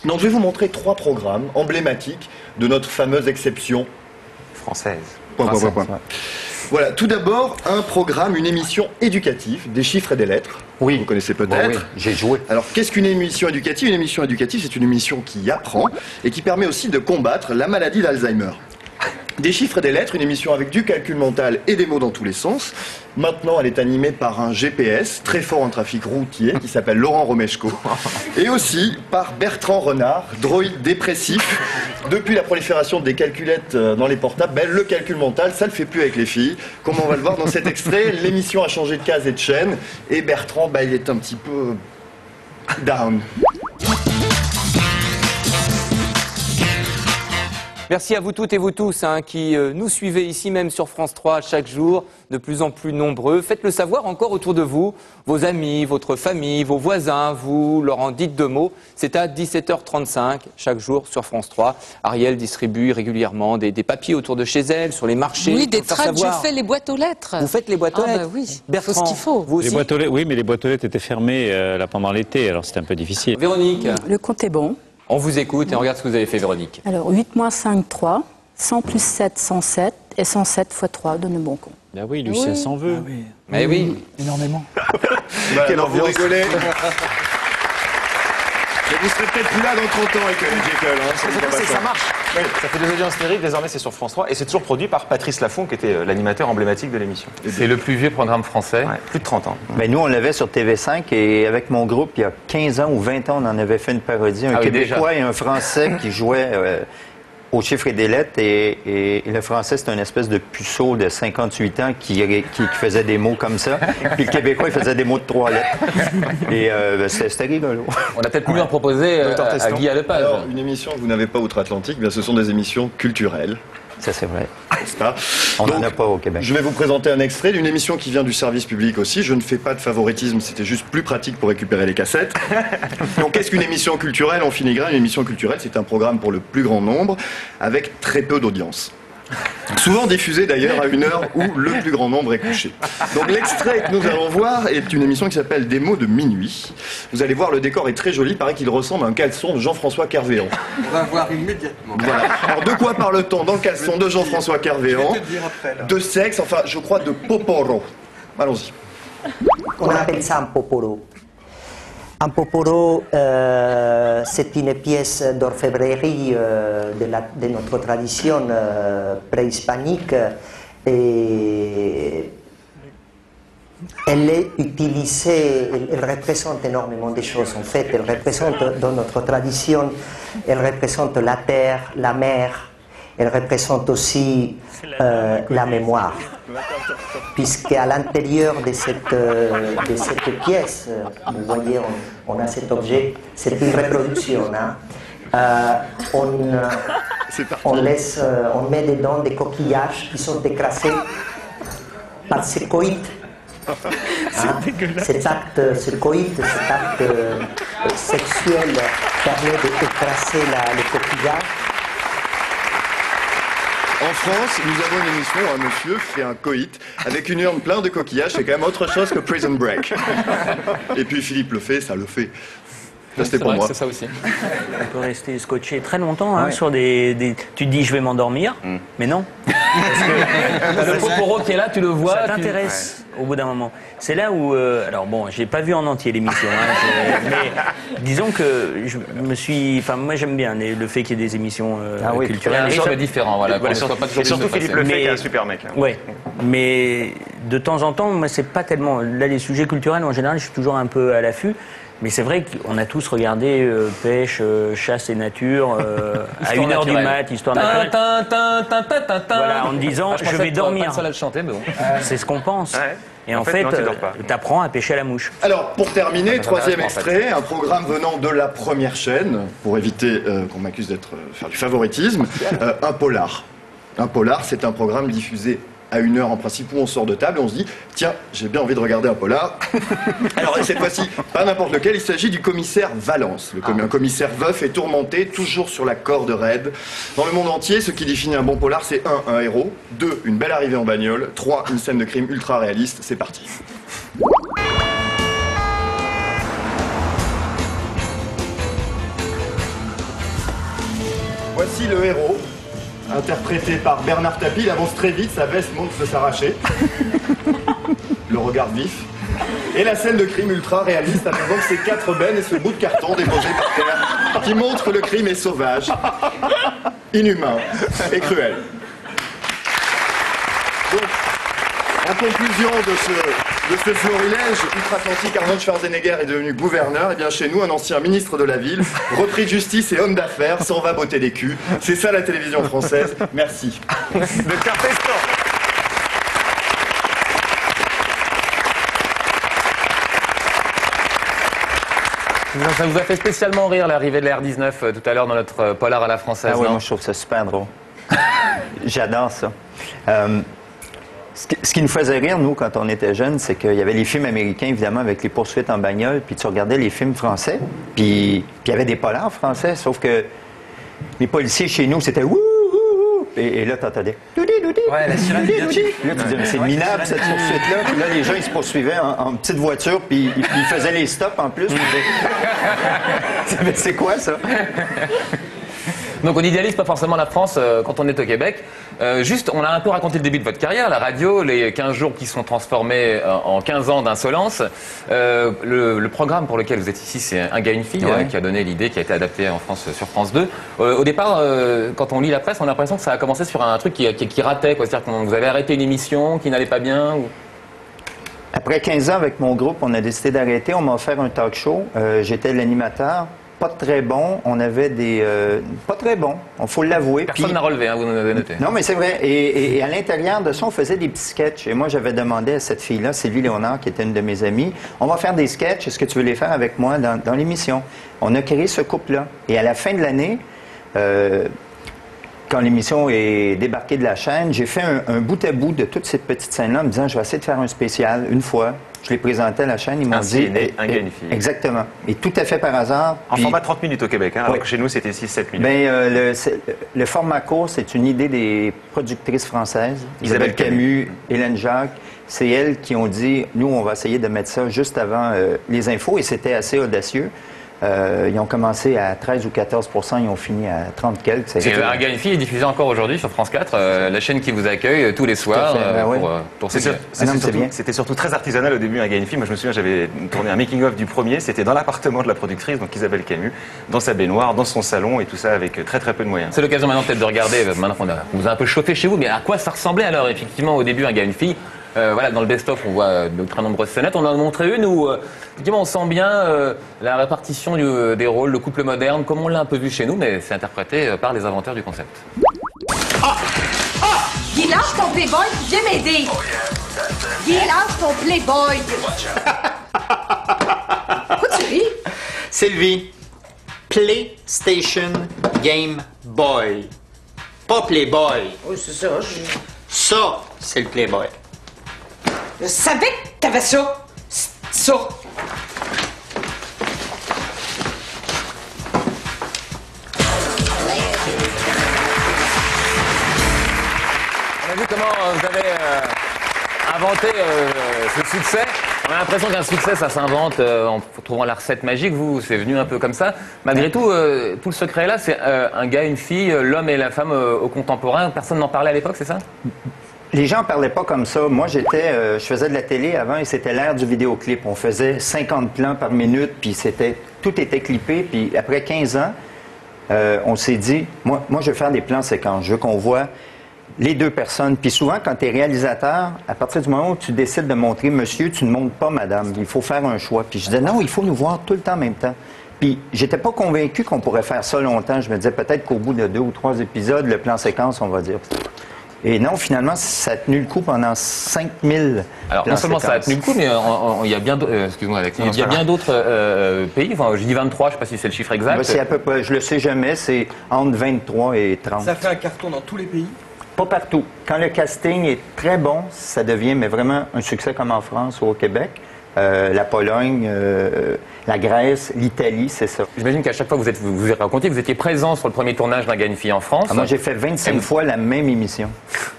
Donc je vais vous montrer 3 programmes emblématiques de notre fameuse exception française. Voilà, tout d'abord, un programme, une émission éducative, des chiffres et des lettres. Oui. Vous connaissez peut-être. Oui, j'ai joué. Alors, qu'est-ce qu'une émission éducative? Une émission éducative, c'est une émission qui apprend et qui permet aussi de combattre la maladie d'Alzheimer. Des chiffres et des lettres, une émission avec du calcul mental et des mots dans tous les sens. Maintenant, elle est animée par un GPS très fort en trafic routier qui s'appelle Laurent Romeshko. Et aussi par Bertrand Renard, droïde dépressif. Depuis la prolifération des calculettes dans les portables, le calcul mental, ça ne le fait plus avec les filles. Comme on va le voir dans cet extrait, l'émission a changé de case et de chaîne. Et Bertrand, il est un petit peu down. Merci à vous toutes et vous tous qui nous suivez ici même sur France 3 chaque jour, de plus en plus nombreux. Faites-le savoir encore autour de vous, vos amis, votre famille, vos voisins, vous leur en dites 2 mots. C'est à 17h35 chaque jour sur France 3. Ariel distribue régulièrement des papiers autour de chez elle, sur les marchés. Oui, des tracts, je fais les boîtes aux lettres. Vous faites les boîtes aux lettres? Oui, Bertrand, faut ce qu'il faut. Vous aussi? Les boîtes aux lettres, oui, mais les boîtes aux lettres étaient fermées là, pendant l'été, alors c'était un peu difficile. Véronique? Le compte est bon. On vous écoute et on regarde ce que vous avez fait, Véronique. Alors, 8 moins 5, 3. 100 plus 7, 107. Et 107 x 3 donne un bon compte. Ben oui, Lucien s'en veut. Ah oui. Mais oui. Énormément. Quelle ambiance. Mais vous serez peut-être plus là dans 30 ans avec Jekyll. Hein, ça marche. Oui. Ça fait 2 audiences numériques, désormais c'est sur France 3 et c'est toujours produit par Patrice Laffont qui était l'animateur emblématique de l'émission. C'est le plus vieux programme français. Ouais, plus de 30 ans. Ben, nous, on l'avait sur TV5 et avec mon groupe, il y a 15 ans ou 20 ans, on en avait fait une parodie. Un Québécois et un Français qui jouaient aux chiffres et des lettres et le Français, c'est une espèce de puceau de 58 ans qui faisait des mots comme ça. Puis le Québécois, il faisait des mots de 3 lettres. Et c'était rigolo. On a peut-être pu en proposer à Guy Lepage. Alors, une émission que vous n'avez pas outre-Atlantique, bien, ce sont des émissions culturelles. Ça, c'est vrai. Pas. On n'en a pas au Québec. Je vais vous présenter un extrait d'une émission qui vient du service public aussi. Je ne fais pas de favoritisme, c'était juste plus pratique pour récupérer les cassettes. Donc, qu'est-ce qu'une émission culturelle en filigrane? Une émission culturelle, c'est un programme pour le plus grand nombre, avec très peu d'audience. Souvent diffusé d'ailleurs à une heure où le plus grand nombre est couché. Donc l'extrait que nous allons voir est une émission qui s'appelle Des mots de minuit. Vous allez voir, le décor est très joli, il paraît qu'il ressemble à un caleçon de Jean-François Kervéan. On va voir immédiatement. Voilà. Alors de quoi parle-t-on dans le caleçon de Jean-François Kervéan? De sexe, enfin je crois de poporo. Allons-y. On appelle ça un poporo. Un poporo, c'est une pièce d'orfèvrerie de notre tradition préhispanique et elle est utilisée, elle représente énormément de choses en fait. Elle représente dans notre tradition, elle représente la terre, la mer, elle représente aussi la mémoire. Puisqu'à l'intérieur de cette pièce, vous voyez, on a cet objet, c'est une reproduction. Hein. On met dedans des coquillages qui sont écrasés par ce coït. Hein. Ce coït, cet acte sexuel permet d'écraser les coquillages. En France, nous avons une émission où un monsieur fait un coït avec une urne pleine de coquillages. C'est quand même autre chose que Prison Break. Et puis Philippe le fait, ça le fait. Ça, c'était pour moi. C'est ça aussi. On peut rester scotché très longtemps hein, sur des... Tu te dis je vais m'endormir, mais non. Parce que le poporo qui est là, tu le vois. Ça t'intéresse au bout d'un moment. C'est là où... alors bon, j'ai pas vu en entier l'émission, hein, mais disons que je me suis... Enfin, moi j'aime bien le fait qu'il y ait des émissions culturelles. Un genre différent, voilà. Et surtout Philippe Lefebvre qui est un super mec. Hein. Ouais, mais de temps en temps, moi c'est pas tellement... Là, les sujets culturels, en général, je suis toujours un peu à l'affût. Mais c'est vrai qu'on a tous regardé pêche, chasse et nature à 1h du mat, histoire naturelle. Voilà, en me disant je vais dormir. C'est ce qu'on pense. Ouais. Et en fait, tu apprends à pêcher à la mouche. Alors, pour terminer, troisième extrait, un programme venant de la première chaîne, pour éviter qu'on m'accuse d'être faire du favoritisme, un polar. Un polar, c'est un programme diffusé à 1h en principe où on sort de table et on se dit tiens, j'ai bien envie de regarder un polar. Alors cette fois-ci, pas n'importe lequel, il s'agit du commissaire Valence. Un commissaire veuf et tourmenté, toujours sur la corde raide. Dans le monde entier, ce qui définit un bon polar, c'est 1, un héros, 2, une belle arrivée en bagnole, 3, une scène de crime ultra réaliste. C'est parti. Voici le héros, interprété par Bernard Tapie. Il avance très vite, sa veste monte de s'arracher. Le regard vif. Et la scène de crime ultra réaliste avec donc ces 4 bennes et ce bout de carton déposé par terre qui montre que le crime est sauvage, inhumain et cruel. Donc, en conclusion de ce florilège outre-Atlantique, Arnold Schwarzenegger est devenu gouverneur. Et bien chez nous, un ancien ministre de la ville, repris de justice et homme d'affaires, s'en va botter des culs. C'est ça la télévision française. Merci. Docteur Pestor. Ça vous a fait spécialement rire l'arrivée de la R19 tout à l'heure dans notre polar à la française. Ah oui, moi je trouve ça super drôle. J'adore ça. Ce qui nous faisait rire, nous, quand on était jeunes, c'est qu'il y avait les films américains, évidemment, avec les poursuites en bagnole, puis tu regardais les films français, puis il y avait des polars français, sauf que les policiers chez nous, c'était wouh, et là, t'entendais. Ouais, la sirène du là, tu disais, c'est minable, cette poursuite-là. Puis là, les gens, ils se poursuivaient en petite voiture, puis ils faisaient les stops en plus. C'est quoi, ça? Donc on n'idéalise pas forcément la France quand on est au Québec. Juste, on a un peu raconté le début de votre carrière, la radio, les 15 jours qui sont transformés en 15 ans d'insolence. Le programme pour lequel vous êtes ici, c'est Un gars, une fille, qui a donné l'idée, qui a été adapté en France sur France 2. Au départ, quand on lit la presse, on a l'impression que ça a commencé sur un truc qui ratait, quoi. C'est-à-dire que vous avez arrêté une émission qui n'allait pas bien ou... Après 15 ans avec mon groupe, on a décidé d'arrêter. On m'a offert un talk show. J'étais l'animateur. Pas très bon. On avait des... pas très bon, il faut l'avouer. Personne n'a relevé, hein, vous nous avez noté. Non, mais c'est vrai. Et à l'intérieur de ça, on faisait des petits sketchs. Et moi, j'avais demandé à cette fille-là, Sylvie Léonard, qui était une de mes amies, on va faire des sketchs. Est-ce que tu veux les faire avec moi dans l'émission? On a créé ce couple-là. Et à la fin de l'année... quand l'émission est débarquée de la chaîne, j'ai fait un bout à bout de toutes ces petites scènes-là en me disant, je vais essayer de faire un spécial une fois. Je l'ai présenté à la chaîne, ils m'ont dit... Un gars, une fille. Exactement. Et tout à fait par hasard. En format 30 minutes au Québec, hein, alors que chez nous, c'était 6-7 minutes. Ben, le format court, c'est une idée des productrices françaises, Isabelle Camus, Hélène Jacques. C'est elles qui ont dit, nous, on va essayer de mettre ça juste avant les infos, et c'était assez audacieux. Ils ont commencé à 13 ou 14 %, ils ont fini à 30 quelques. Un gars, une fille est diffusé encore aujourd'hui sur France 4, la chaîne qui vous accueille tous les soirs pour C'était surtout très artisanal au début, Un gars, une fille. Moi, je me souviens, j'avais tourné un making-of du premier. C'était dans l'appartement de la productrice, donc Isabelle Camus, dans sa baignoire, dans son salon, et tout ça avec très très peu de moyens. C'est l'occasion maintenant peut-être de regarder, maintenant qu'on vous a un peu chauffé chez vous, mais à quoi ça ressemblait alors effectivement au début Un gars, une fille? Voilà, dans le best-of, on voit de très nombreuses scénettes. On en a montré une où, effectivement, on sent bien la répartition des rôles, le couple moderne, comme on l'a un peu vu chez nous, mais c'est interprété par les inventeurs du concept. Guy, lâche ton playboy, viens m'aider. Guy, lâche ton playboy. Pourquoi tu ris? Sylvie, PlayStation Game Boy. Pas Playboy. Oui, c'est ça. Ça, c'est le Playboy. Je savais que t'avais ça. Ça. On a vu comment vous avez inventé ce succès. On a l'impression qu'un succès, ça s'invente en trouvant la recette magique. Vous, c'est venu un peu comme ça. Malgré tout, tout le secret là, c'est un gars, une fille, l'homme et la femme au contemporain. Personne n'en parlait à l'époque, c'est ça? Les gens ne parlaient pas comme ça. Moi, je faisais de la télé avant et c'était l'ère du vidéoclip. On faisait 50 plans par minute, puis tout était clippé. Puis après 15 ans, on s'est dit, moi, je veux faire des plans séquences. Je veux qu'on voit les deux personnes. Puis souvent, quand tu es réalisateur, à partir du moment où tu décides de montrer monsieur, tu ne montres pas madame. Il faut faire un choix. Puis je disais, non, il faut nous voir tout le temps en même temps. Puis j'étais pas convaincu qu'on pourrait faire ça longtemps. Je me disais peut-être qu'au bout de 2 ou 3 épisodes, le plan séquence, on va dire... Et non, finalement, ça a tenu le coup pendant 5000. Alors, non seulement ça a tenu le coup, mais il y a bien d'autres pays. Enfin, je dis 23, je ne sais pas si c'est le chiffre exact. Ben, c'est à peu près, je le sais jamais, c'est entre 23 et 30. Ça fait un carton dans tous les pays? Pas partout. Quand le casting est très bon, ça devient mais vraiment un succès comme en France ou au Québec. La Pologne, la Grèce, l'Italie, c'est ça. J'imagine qu'à chaque fois que vous avez raconté que vous étiez présent sur le premier tournage d'Un gars, une fille en France. Ah, moi, j'ai fait 25 fois la même émission.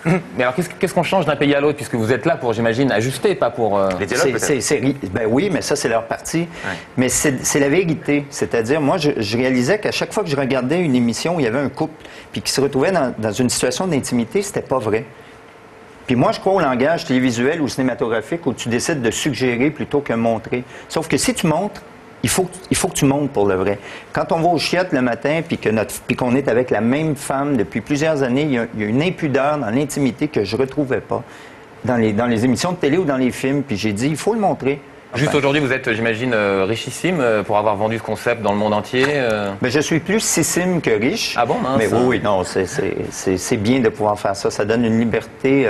Mais alors, qu'est-ce qu'on change d'un pays à l'autre, puisque vous êtes là pour, j'imagine, ajuster, pas pour... Les dialogues, ben oui, mais ça, c'est leur partie. Ouais. Mais c'est la vérité. C'est-à-dire, moi, je réalisais qu'à chaque fois que je regardais une émission où il y avait un couple, puis qui se retrouvait dans une situation d'intimité, c'était pas vrai. Puis moi, je crois au langage télévisuel ou cinématographique où tu décides de suggérer plutôt que montrer. Sauf que si tu montres, il faut que tu montres pour le vrai. Quand on va aux chiottes le matin puis qu'on est avec la même femme depuis plusieurs années, il y a une impudeur dans l'intimité que je ne retrouvais pas dans les émissions de télé ou dans les films. Puis j'ai dit, il faut le montrer. Juste aujourd'hui, vous êtes, j'imagine, richissime pour avoir vendu ce concept dans le monde entier. Mais je suis plus sissime que riche. Ah bon, mince. Mais oui, non, c'est bien de pouvoir faire ça. Ça donne une liberté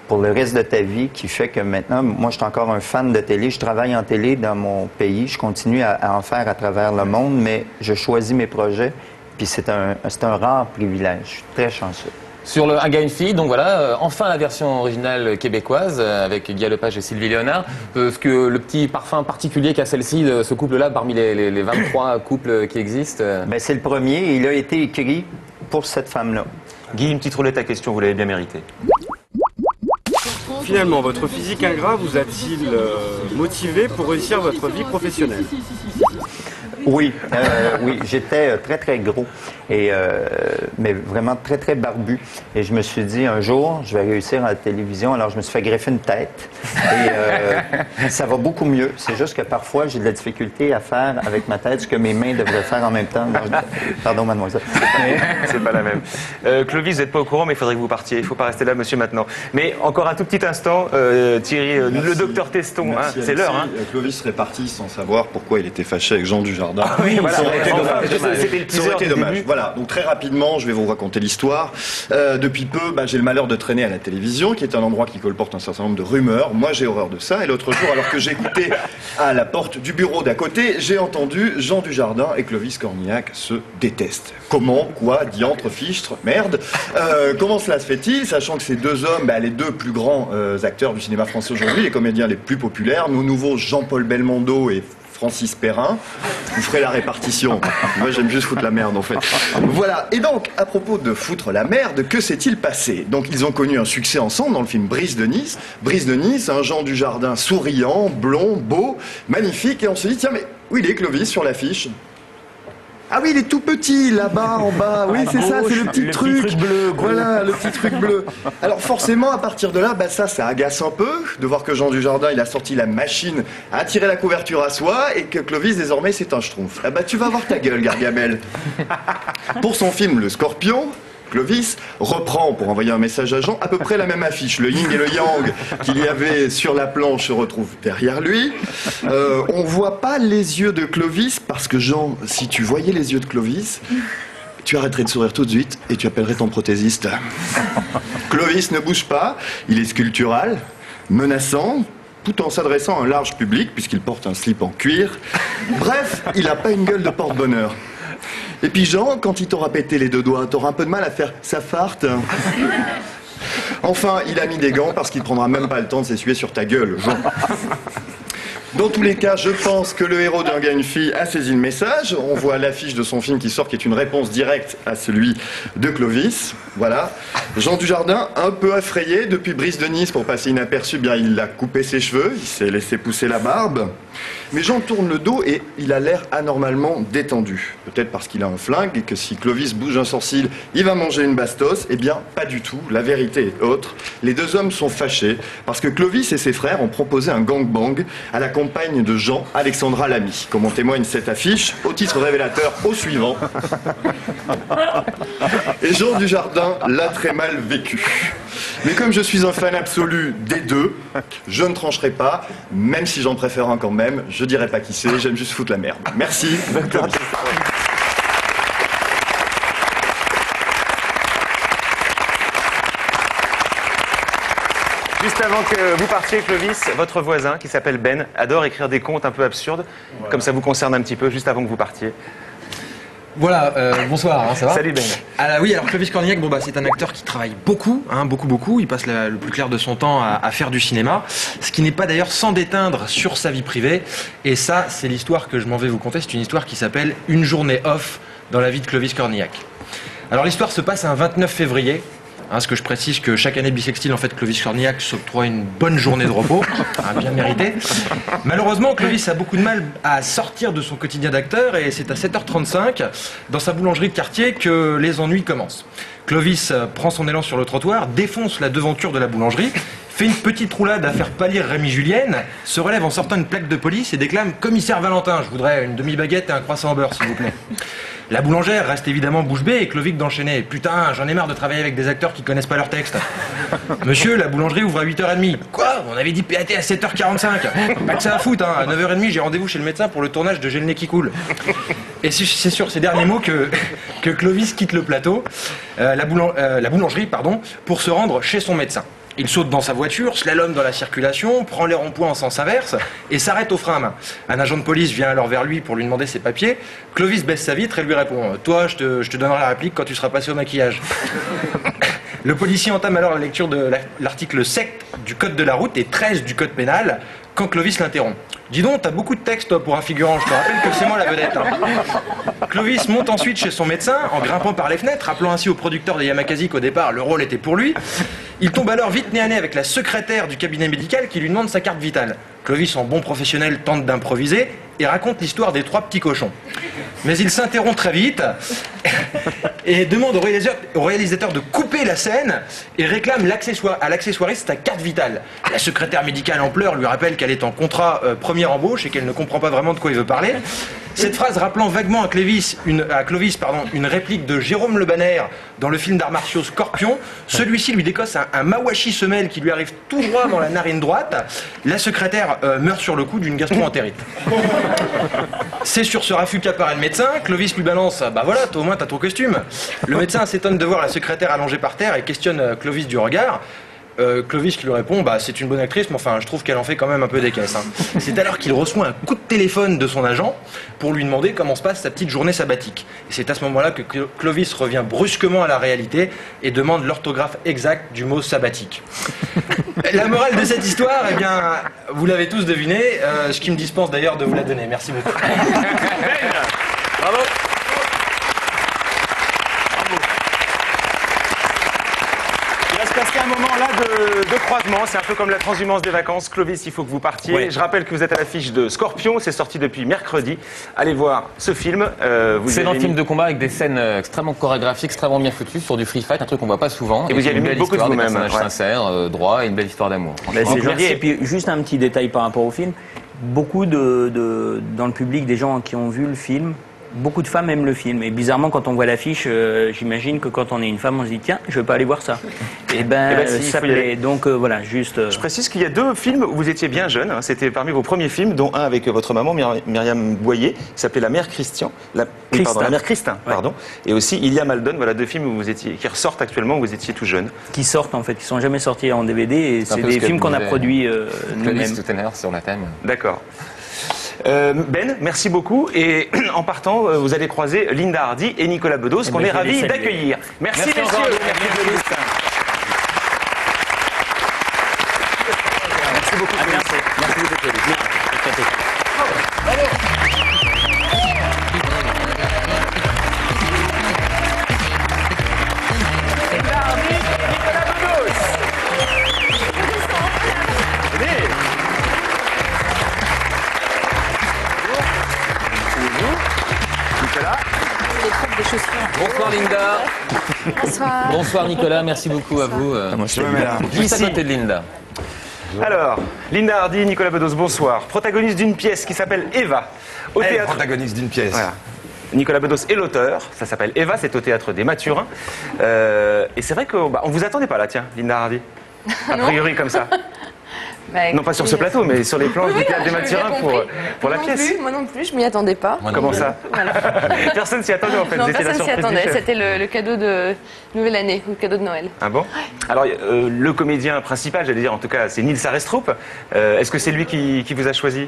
pour le reste de ta vie qui fait que maintenant, moi, je suis encore un fan de télé. Je travaille en télé dans mon pays. Je continue à en faire à travers le monde, mais je choisis mes projets. Puis c'est un rare privilège. Je suis très chanceux. Sur le Un gars, une fille, donc voilà, enfin la version originale québécoise avec Guy Lepage et Sylvie Léonard. Ce que le petit parfum particulier qu'a celle-ci, ce couple-là, parmi les 23 couples qui existent. Ben, c'est le premier et il a été écrit pour cette femme-là. Guy, une petite roulette à question, vous l'avez bien mérité. Finalement, votre physique ingrat vous a-t-il motivé pour réussir votre vie professionnelle? Oui, oui, j'étais très très gros, mais vraiment très très barbu. Et je me suis dit, un jour, je vais réussir à la télévision. Alors je me suis fait greffer une tête. Et ça va beaucoup mieux. C'est juste que parfois, j'ai de la difficulté à faire avec ma tête ce que mes mains devraient faire en même temps. Pardon, mademoiselle. C'est pas la même. Clovis, vous n'êtes pas au courant, mais il faudrait que vous partiez. Il ne faut pas rester là, monsieur, maintenant. Mais encore un tout petit instant, Thierry, le docteur Teston, hein, c'est l'heure. Hein. Clovis serait parti sans savoir pourquoi il était fâché avec Jean Dujardin. Ah oui, voilà. Ça aurait été dommage. C'était le Ça aurait été teaser du dommage. début. Voilà, donc très rapidement, je vais vous raconter l'histoire. Depuis peu, j'ai le malheur de traîner à la télévision, qui est un endroit qui colporte un certain nombre de rumeurs. Moi, j'ai horreur de ça. Et l'autre jour, alors que j'écoutais à la porte du bureau d'à côté, j'ai entendu Jean Dujardin et Clovis Cornillac se détestent. Comment, quoi, diantre, fichtre, merde. Comment cela se fait-il, sachant que ces deux hommes, les deux plus grands acteurs du cinéma français aujourd'hui, les comédiens les plus populaires, nos nouveaux Jean-Paul Belmondo et Francis Perrin, vous ferez la répartition. Moi, j'aime juste foutre la merde, en fait. Voilà. Et donc, à propos de foutre la merde, que s'est-il passé? Donc, ils ont connu un succès ensemble dans le film Brise de Nice. Brise de Nice, un Jean Dujardin souriant, blond, beau, magnifique. Et on se dit, tiens, mais où il est Clovis sur l'affiche? Ah oui, il est tout petit, là-bas, en bas. Oui, c'est ça, c'est le petit truc bleu. Voilà, le petit truc bleu. Alors forcément, à partir de là, ça agace un peu de voir que Jean Dujardin, il a sorti la machine à attirer la couverture à soi et que Clovis, désormais, c'est un schtroumpf. Ah tu vas voir ta gueule, Gargamel. Pour son film Le Scorpion, Clovis reprend, pour envoyer un message à Jean, à peu près la même affiche. Le yin et le yang qu'il y avait sur la planche se retrouvent derrière lui. On voit pas les yeux de Clovis, parce que Jean, si tu voyais les yeux de Clovis, tu arrêterais de sourire tout de suite et tu appellerais ton prothésiste. Clovis ne bouge pas, il est sculptural, menaçant, tout en s'adressant à un large public, puisqu'il porte un slip en cuir. Bref, il n'a pas une gueule de porte-bonheur. Et puis Jean, quand il t'aura pété les deux doigts, t'auras un peu de mal à faire « ça farte ». Enfin, il a mis des gants parce qu'il prendra même pas le temps de s'essuyer sur ta gueule, Jean. Dans tous les cas, je pense que le héros d'un gars, une fille a saisi le message. On voit l'affiche de son film qui sort, qui est une réponse directe à celui de Clovis. Voilà. Jean Dujardin, un peu effrayé, depuis Brise de Nice, pour passer inaperçu, il a coupé ses cheveux, il s'est laissé pousser la barbe. Mais Jean tourne le dos et il a l'air anormalement détendu. Peut-être parce qu'il a un flingue et que si Clovis bouge un sourcil, il va manger une bastos. Eh bien, pas du tout. La vérité est autre. Les deux hommes sont fâchés parce que Clovis et ses frères ont proposé un gangbang à la compagne de Jean, Alexandra Lamy. Comme en témoigne cette affiche, au titre révélateur au suivant. Et Jean Dujardin l'a très mal vécu. Mais comme je suis un fan absolu des deux, je ne trancherai pas, même si j'en préfère un quand même. Je dirais pas qui c'est, j'aime juste foutre la merde. Merci. Juste avant que vous partiez, Clovis, votre voisin, qui s'appelle Ben, adore écrire des contes un peu absurdes. Voilà. Comme ça vous concerne un petit peu, juste avant que vous partiez. Voilà, bonsoir, ça va? Salut Ben. Oui, alors Clovis Cornillac, c'est un acteur qui travaille beaucoup, beaucoup. Il passe le plus clair de son temps à faire du cinéma, ce qui n'est pas d'ailleurs sans déteindre sur sa vie privée. Et ça, c'est l'histoire que je m'en vais vous conter. C'est une histoire qui s'appelle Une journée off dans la vie de Clovis Cornillac. Alors l'histoire se passe un 29 février. Ce que je précise que chaque année bissextile, en fait, Clovis Cornillac s'octroie une bonne journée de repos, bien mérité. Malheureusement, Clovis a beaucoup de mal à sortir de son quotidien d'acteur et c'est à 7h35, dans sa boulangerie de quartier, que les ennuis commencent. Clovis prend son élan sur le trottoir, défonce la devanture de la boulangerie, fait une petite roulade à faire pâlir Rémi Julienne, se relève en sortant une plaque de police et déclame « Commissaire Valentin, je voudrais une demi-baguette et un croissant au beurre, s'il vous plaît ». La boulangère reste évidemment bouche bée et Clovis d'enchaîner. Putain, j'en ai marre de travailler avec des acteurs qui connaissent pas leur texte. Monsieur, la boulangerie ouvre à 8h30. Quoi? On avait dit PAT à 7h45. Pas que ça à foutre, À 9h30, j'ai rendez-vous chez le médecin pour le tournage de J'ai le nez qui coule. Et c'est sur ces derniers mots que Clovis quitte le plateau, la boulangerie, pour se rendre chez son médecin. Il saute dans sa voiture, slalom dans la circulation, prend les ronds-points en sens inverse et s'arrête au frein à main. Un agent de police vient alors vers lui pour lui demander ses papiers. Clovis baisse sa vitre et lui répond « Toi, je te donnerai la réplique quand tu seras passé au maquillage. » Le policier entame alors la lecture de l'article 7 du Code de la route et 13 du Code pénal quand Clovis l'interrompt. « Dis donc, t'as beaucoup de texte toi, pour un figurant, je te rappelle que c'est moi la vedette. » Clovis monte ensuite chez son médecin en grimpant par les fenêtres, rappelant ainsi au producteur de Yamakasi qu'au départ le rôle était pour lui. Il tombe alors vite nez à nez avec la secrétaire du cabinet médical qui lui demande sa carte vitale. Clovis, en bon professionnel, tente d'improviser et raconte l'histoire des 3 petits cochons. Mais il s'interrompt très vite et demande au réalisateur de couper la scène et réclame à l'accessoiriste sa carte vitale. La secrétaire médicale en pleurs lui rappelle qu'elle est en contrat première embauche et qu'elle ne comprend pas vraiment de quoi il veut parler. Cette phrase rappelant vaguement à Clovis une réplique de Jérôme Le Banner dans le film d'arts martiaux Scorpion, celui-ci lui décosse un mawashi semelle qui lui arrive tout droit dans la narine droite. La secrétaire meurt sur le coup d'une gastro-entérite. C'est sur ce raffut qu'apparaît le médecin. Clovis lui balance « Bah voilà, au moins t'as ton costume ». Le médecin s'étonne de voir la secrétaire allongée par terre et questionne Clovis du regard. Clovis qui lui répond bah, c'est une bonne actrice, mais enfin je trouve qu'elle en fait quand même un peu des caisses. Hein. C'est alors qu'il reçoit un coup de téléphone de son agent pour lui demander comment se passe sa petite journée sabbatique. Et c'est à ce moment-là que Clovis revient brusquement à la réalité et demande l'orthographe exacte du mot sabbatique. La morale de cette histoire, eh bien, vous l'avez tous deviné, ce qui me dispense d'ailleurs de vous la donner. Merci beaucoup. Bravo. C'est un moment là de croisement, c'est un peu comme la transhumance des vacances. Clovis, il faut que vous partiez. Ouais. Je rappelle que vous êtes à l'affiche de Scorpion, c'est sorti depuis mercredi. Allez voir ce film. C'est un film de combat avec des scènes extrêmement chorégraphiques, extrêmement bien foutues, sur du free fight, un truc qu'on voit pas souvent. Et vous y avez mis beaucoup de vous-même. Des personnages sincères, droits et une belle histoire d'amour. C'est gentil. Et puis juste un petit détail par rapport au film. Beaucoup dans le public, des gens qui ont vu le film, beaucoup de femmes aiment le film. Et bizarrement, quand on voit l'affiche, j'imagine que quand on est une femme, on se dit tiens, je veux pas aller voir ça. Et si, ça plaît. Donc voilà, juste. Je précise qu'il y a 2 films où vous étiez bien jeune. Hein. C'était parmi vos premiers films, dont un avec votre maman Myriam Boyer, qui s'appelait La Mère Christian. La Mère Christin, pardon. Et aussi Ilia Maldon. Voilà 2 films où vous étiez, qui ressortent actuellement où vous étiez tout jeune. Qui sortent en fait, qui sont jamais sortis en DVD. Et c'est des films qu'on a produits nous-mêmes. Tout à l'heure sur la thème. D'accord. Ben, merci beaucoup. Et en partant, vous allez croiser Linda Hardy et Nicolas Bedos, qu'on est ravis d'accueillir. Merci messieurs. Merci beaucoup. Merci beaucoup. Linda Hardy et Nicolas Bedos. Bonsoir Linda. Bonsoir. Bonsoir Nicolas, merci beaucoup à vous. Juste à côté de Linda. Alors, Linda Hardy, Nicolas Bedos, bonsoir. Protagoniste d'une pièce qui s'appelle Eva. Au théâtre. Protagoniste d'une pièce. Voilà. Nicolas Bedos est l'auteur, ça s'appelle Eva, c'est au théâtre des Mathurins. Et c'est vrai qu'on vous attendait pas là, tiens, Linda Hardy. A priori comme ça. Non pas sur ce plateau, mais sur les planches du théâtre des Mathurins pour la pièce. Moi non plus, je m'y attendais pas. Comment ça? Voilà. Personne s'y attendait en fait. Non, personne s'y attendait. C'était le cadeau de Nouvelle Année, ou le cadeau de Noël. Ah bon? Alors le comédien principal, j'allais dire en tout cas, c'est Nils Arestrup. Est-ce que c'est lui qui vous a choisi?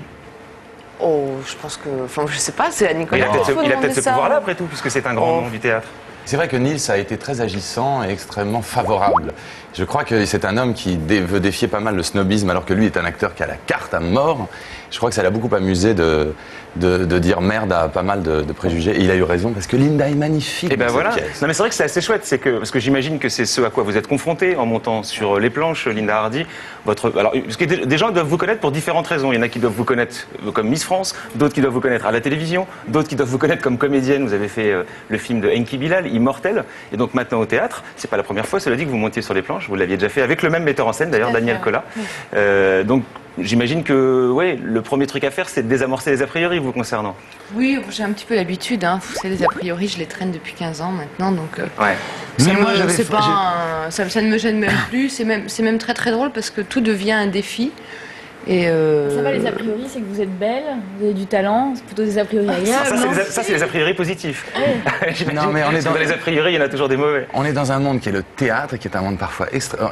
Oh, je pense que... Enfin, je sais pas, c'est à Nicolas. Il a peut-être ce pouvoir-là après tout, puisque c'est un grand nom du théâtre. C'est vrai que Nils a été très agissant et extrêmement favorable. Je crois que c'est un homme qui veut défier pas mal le snobisme, alors que lui est un acteur qui a la carte à mort. Je crois que ça l'a beaucoup amusé de dire merde à pas mal de préjugés. Et il a eu raison, parce que Linda est magnifique. Et ben voilà. Non mais c'est vrai que c'est assez chouette, parce que j'imagine que c'est ce à quoi vous êtes confronté en montant sur les planches, Linda Hardy. Alors, parce que des gens doivent vous connaître pour différentes raisons. Il y en a qui doivent vous connaître comme Miss France, d'autres qui doivent vous connaître à la télévision, d'autres qui doivent vous connaître comme comédienne. Vous avez fait le film de Enki Bilal, Immortel, et donc maintenant au théâtre. C'est pas la première fois, cela dit, que vous montiez sur les planches. Vous l'aviez déjà fait avec le même metteur en scène, d'ailleurs, Daniel Collat. Donc j'imagine que le premier truc à faire, c'est de désamorcer les a priori vous concernant. Oui, j'ai un petit peu l'habitude. Hein. Vous savez, les a priori, je les traîne depuis 15 ans maintenant, donc. Ouais. Ça ne me gêne même plus. C'est même très très drôle parce que tout devient un défi. Et Ça va, les a priori, c'est que vous êtes belle, vous avez du talent, c'est plutôt des a priori agréables. Ça, c'est les a priori positifs. Non, mais on est dans les a priori, il y en a toujours des mauvais. On est dans un monde qui est le théâtre, qui est un monde parfois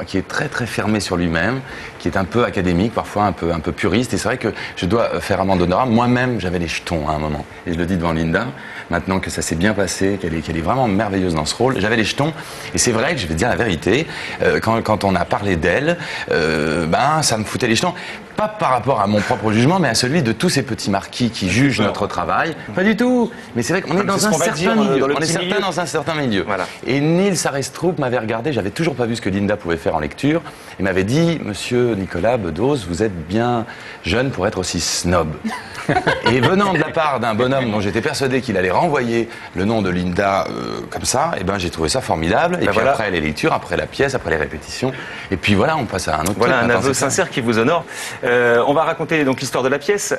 qui est très très fermé sur lui-même, qui est un peu académique, parfois un peu puriste. Et c'est vrai que je dois faire amende honorable. Moi-même, j'avais les jetons à un moment. Et je le dis devant Linda, maintenant que ça s'est bien passé, qu'elle est vraiment merveilleuse dans ce rôle, j'avais les jetons. Et c'est vrai que je vais dire la vérité, quand on a parlé d'elle, ça me foutait les jetons. pas par rapport à mon propre jugement, mais à celui de tous ces petits marquis qui jugent notre travail. Pas du tout. Mais c'est vrai qu'on est dans un certain milieu. On est dans un certain milieu. Voilà. Et Nils Arestrup m'avait regardé, j'avais toujours pas vu ce que Linda pouvait faire en lecture, et m'avait dit, monsieur Nicolas Bedos, vous êtes bien jeune pour être aussi snob. Et venant de la part d'un bonhomme dont j'étais persuadé qu'il allait renvoyer le nom de Linda comme ça, et ben j'ai trouvé ça formidable. Et puis voilà. Après les lectures, après la pièce, après les répétitions, et puis voilà, on passe à un autre Voilà truc. un aveu sincère qui vous honore. On va raconter donc l'histoire de la pièce.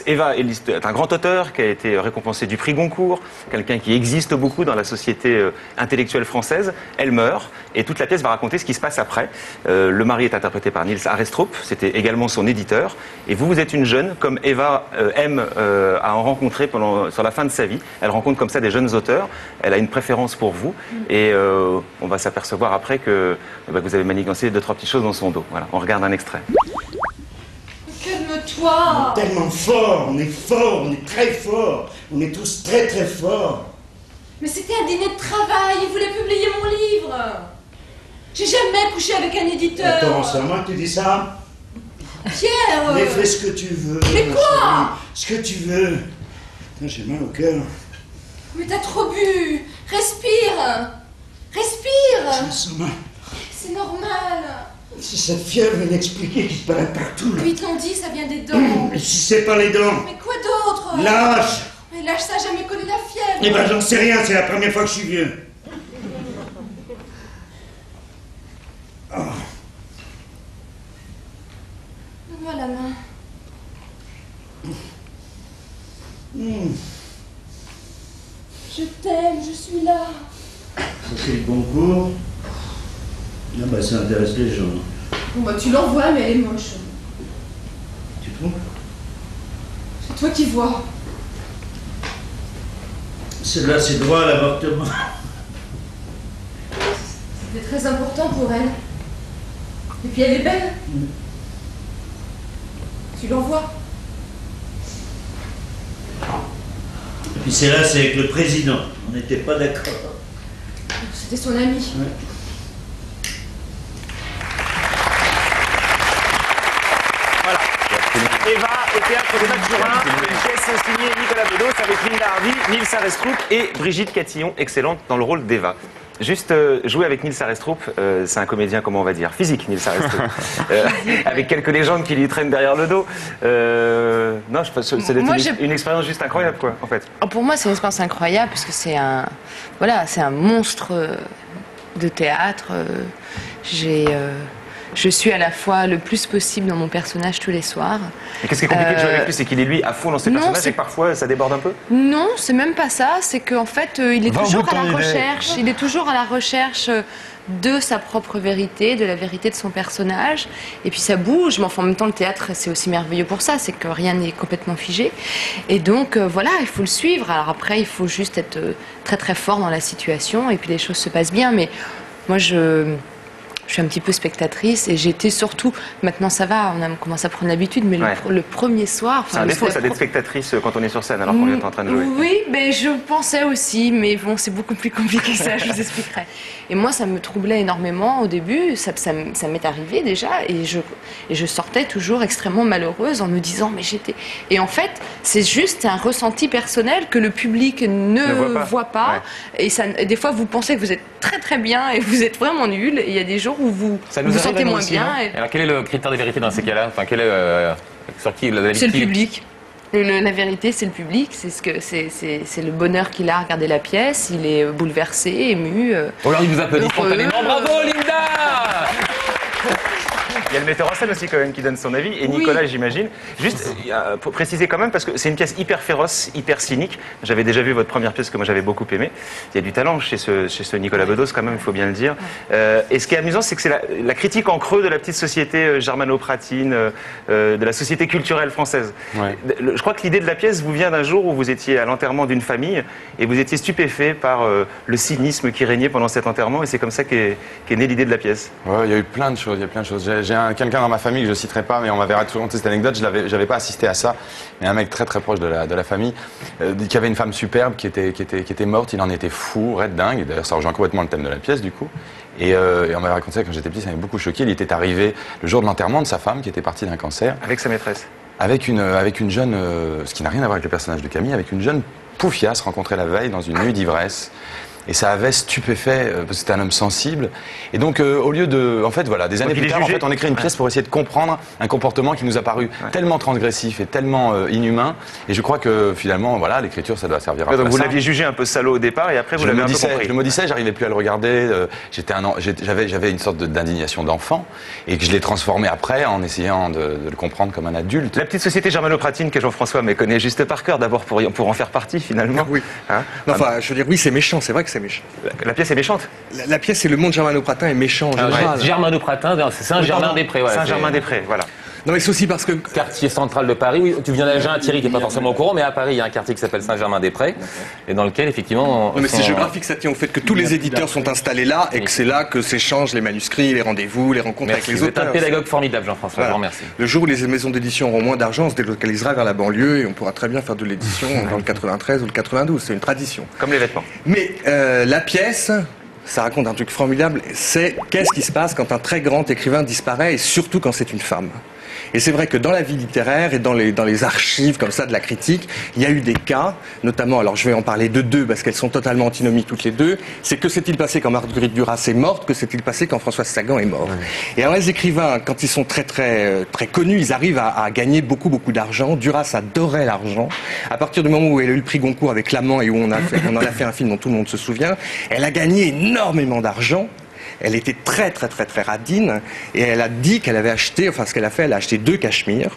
Eva est un grand auteur qui a été récompensé du prix Goncourt, quelqu'un qui existe beaucoup dans la société intellectuelle française. Elle meurt et toute la pièce va raconter ce qui se passe après. Le mari est interprété par Nils Arestrup, c'était également son éditeur. Et vous êtes une jeune, comme Eva aime à en rencontrer sur la fin de sa vie. Elle rencontre comme ça des jeunes auteurs. Elle a une préférence pour vous et on va s'apercevoir après que vous avez manigancé 2-3 petites choses dans son dos. Voilà, on regarde un extrait. Calme-toi. On est tellement fort, on est très fort. On est tous très très forts. Mais c'était un dîner de travail, il voulait publier mon livre. J'ai jamais couché avec un éditeur. Attends, c'est à moi que tu dis ça? Pierre. Mais fais ce que tu veux. Mais quoi? Ce que tu veux. J'ai mal au cœur. Mais t'as trop bu. Respire. Respire. Je me sens mal. C'est normal. C'est cette fièvre inexpliquée qui se balade partout. Puis ils t'ont dit, ça vient des dents. Mais si c'est pas les dents. Mais quoi d'autre? L'âge. Mais l'âge, ça a jamais connu la fièvre. Eh ben j'en sais rien, c'est la première fois que je suis vieux. Oh. Donne-moi la main. Je t'aime, je suis là. Ça c'est le Goncourt. Ah bah ça intéresse les gens. Bon bah tu l'envoies, mais elle est moche. Tu trouves? C'est toi qui vois. Celle-là c'est droit à l'avortement. C'était très important pour elle. Et puis elle est belle. Tu l'envoies. Et puis celle-là c'est avec le président. On n'était pas d'accord. C'était son ami. Ouais. Voilà. Eva au théâtre des Mathurins, une pièce signée Nicolas Bedos avec Linda Hardy, Nils Arestrup et Brigitte Catillon, excellente dans le rôle d'Eva. Juste jouer avec Nils Arestrup, c'est un comédien, comment on va dire, physique, Nils Arestrup, avec quelques légendes qui lui traînent derrière le dos. Non, c'est une expérience juste incroyable, quoi, en fait. Pour moi, c'est une expérience incroyable puisque c'est un monstre de théâtre. Je suis à la fois le plus possible dans mon personnage tous les soirs. Et qu'est-ce qui est compliqué de jouer avec lui, c'est qu'il est lui à fond dans ses personnages et que parfois ça déborde un peu? Non, c'est même pas ça. C'est qu'en fait, il est toujours à la recherche. Il est toujours à la recherche de sa propre vérité, de la vérité de son personnage. Et puis ça bouge, mais enfin, en même temps, le théâtre, c'est aussi merveilleux pour ça. C'est que rien n'est complètement figé. Et donc, voilà, il faut le suivre. Alors après, il faut juste être très très fort dans la situation. Et puis les choses se passent bien. Mais moi, je suis un petit peu spectatrice et j'étais surtout, maintenant ça va, on a commencé à prendre l'habitude, mais le premier soir... C'est un défaut ça d'être spectatrice quand on est sur scène alors qu'on est en train de jouer. Oui, mais je pensais aussi, mais bon, c'est beaucoup plus compliqué que ça, je vous expliquerai. Et moi, ça me troublait énormément au début, ça m'est arrivé déjà, et je sortais toujours extrêmement malheureuse en me disant, mais j'étais... Et en fait, c'est juste un ressenti personnel que le public ne voit pas. Ouais. Et des fois, vous pensez que vous êtes très très bien et vous êtes vraiment nul, et il y a des jours où vous vous sentez moins bien. Alors quel est le critère de vérité dans ces cas-là? Enfin, sur qui c'est le public. La vérité, c'est le public. C'est le bonheur qu'il a à regarder la pièce. Il est bouleversé, ému. Alors il vous applaudit spontanément. Bravo, Linda! Il y a le metteur en scène aussi quand même qui donne son avis, et Nicolas j'imagine. Juste pour préciser quand même, parce que c'est une pièce hyper féroce, hyper cynique. J'avais déjà vu votre première pièce que moi j'avais beaucoup aimée. Il y a du talent chez ce Nicolas Bedos quand même, il faut bien le dire. Et ce qui est amusant, c'est que c'est la critique en creux de la petite société germano-pratine, de la société culturelle française. Ouais. Je crois que l'idée de la pièce vous vient d'un jour où vous étiez à l'enterrement d'une famille et vous étiez stupéfait par le cynisme qui régnait pendant cet enterrement, et c'est comme ça qu'est née l'idée de la pièce. Ouais, il y a eu plein de choses, J'ai quelqu'un dans ma famille que je ne citerai pas, mais on m'avait raconté cette anecdote, je n'avais pas assisté à ça, mais un mec très très proche de la famille, qui avait une femme superbe qui était morte, il en était fou, raide dingue, d'ailleurs ça rejoint complètement le thème de la pièce du coup, Et on m'avait raconté ça quand j'étais petit, ça m'avait beaucoup choqué. Il était arrivé le jour de l'enterrement de sa femme, qui était partie d'un cancer. Avec sa maîtresse. Avec une jeune, ce qui n'a rien à voir avec le personnage de Camille, avec une jeune poufiasse rencontrée la veille dans une nuit d'ivresse. Et ça avait stupéfait, parce que c'était un homme sensible. Et donc, au lieu de... En fait, voilà, des années plus tard, en fait, on écrit une pièce pour essayer de comprendre un comportement qui nous a paru tellement transgressif et tellement inhumain. Et je crois que, finalement, voilà, l'écriture, ça doit servir à ça. Donc, vous l'aviez jugé un peu salaud au départ, et après, vous l'avez un peu compris. Je le maudissais, j'arrivais plus à le regarder. J'avais une sorte d'indignation d'enfant, et que je l'ai transformé après en essayant de le comprendre comme un adulte. La petite société germanopratine que Jean-François connaît juste par cœur, d'abord pour en faire partie, finalement. Oui. Hein, enfin, je veux dire, oui, c'est méchant, c'est vrai que c'est méchant. La pièce est méchante. La pièce et le monde germanopratin est méchant en général. Germanopratin, c'est Saint-Germain-des-Prés. Voilà, Saint-Germain-des-Prés, voilà. Non, mais c'est aussi parce que... Quartier central de Paris, oui, tu viens d'Agen, Thierry qui n'est pas forcément au courant, mais à Paris, il y a un quartier qui s'appelle Saint-Germain-des-Prés, et dans lequel, effectivement... Non, mais c'est géographique, ça tient au fait que tous les éditeurs sont installés là, et que c'est là que s'échangent les manuscrits, les rendez-vous, les rencontres avec les auteurs. Vous êtes un pédagogue formidable, Jean-François, je vous remercie. Le jour où les maisons d'édition auront moins d'argent, on se délocalisera vers la banlieue, et on pourra très bien faire de l'édition dans le 93 ou le 92, c'est une tradition. Comme les vêtements. Mais la pièce... Ça raconte un truc formidable, c'est qu'est-ce qui se passe quand un très grand écrivain disparaît, et surtout quand c'est une femme. Et c'est vrai que dans la vie littéraire et dans les archives comme ça de la critique, il y a eu des cas, notamment, alors je vais en parler de deux parce qu'elles sont totalement antinomiques toutes les deux, c'est que s'est-il passé quand Marguerite Duras est morte, que s'est-il passé quand Françoise Sagan est mort. Et alors les écrivains, quand ils sont très connus, ils arrivent à gagner beaucoup d'argent. Duras adorait l'argent. À partir du moment où elle a eu le prix Goncourt avec L'Amant et où on en a fait un film dont tout le monde se souvient, elle a gagné énormément d'argent. Elle était très radine et elle a dit qu'elle avait acheté, enfin ce qu'elle a fait, elle a acheté 2 cachemires,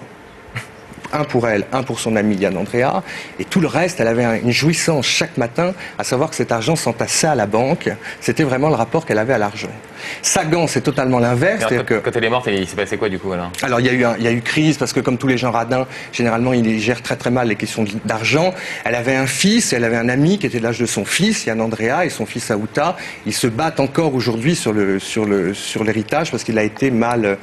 un pour elle, un pour son amie Yann Andrea, et tout le reste, elle avait une jouissance chaque matin, à savoir que cet argent s'entassait à la banque. C'était vraiment le rapport qu'elle avait à l'argent. Sagan, c'est totalement l'inverse. Quand elle est morte, il s'est passé quoi du coup alors il y a eu crise parce que comme tous les gens radins, généralement ils gèrent très mal les questions d'argent. Elle avait un fils, elle avait un ami qui était de l'âge de son fils, Yann Andrea, et son fils Aouta. Ils se battent encore aujourd'hui sur l'héritage parce qu'il a été mal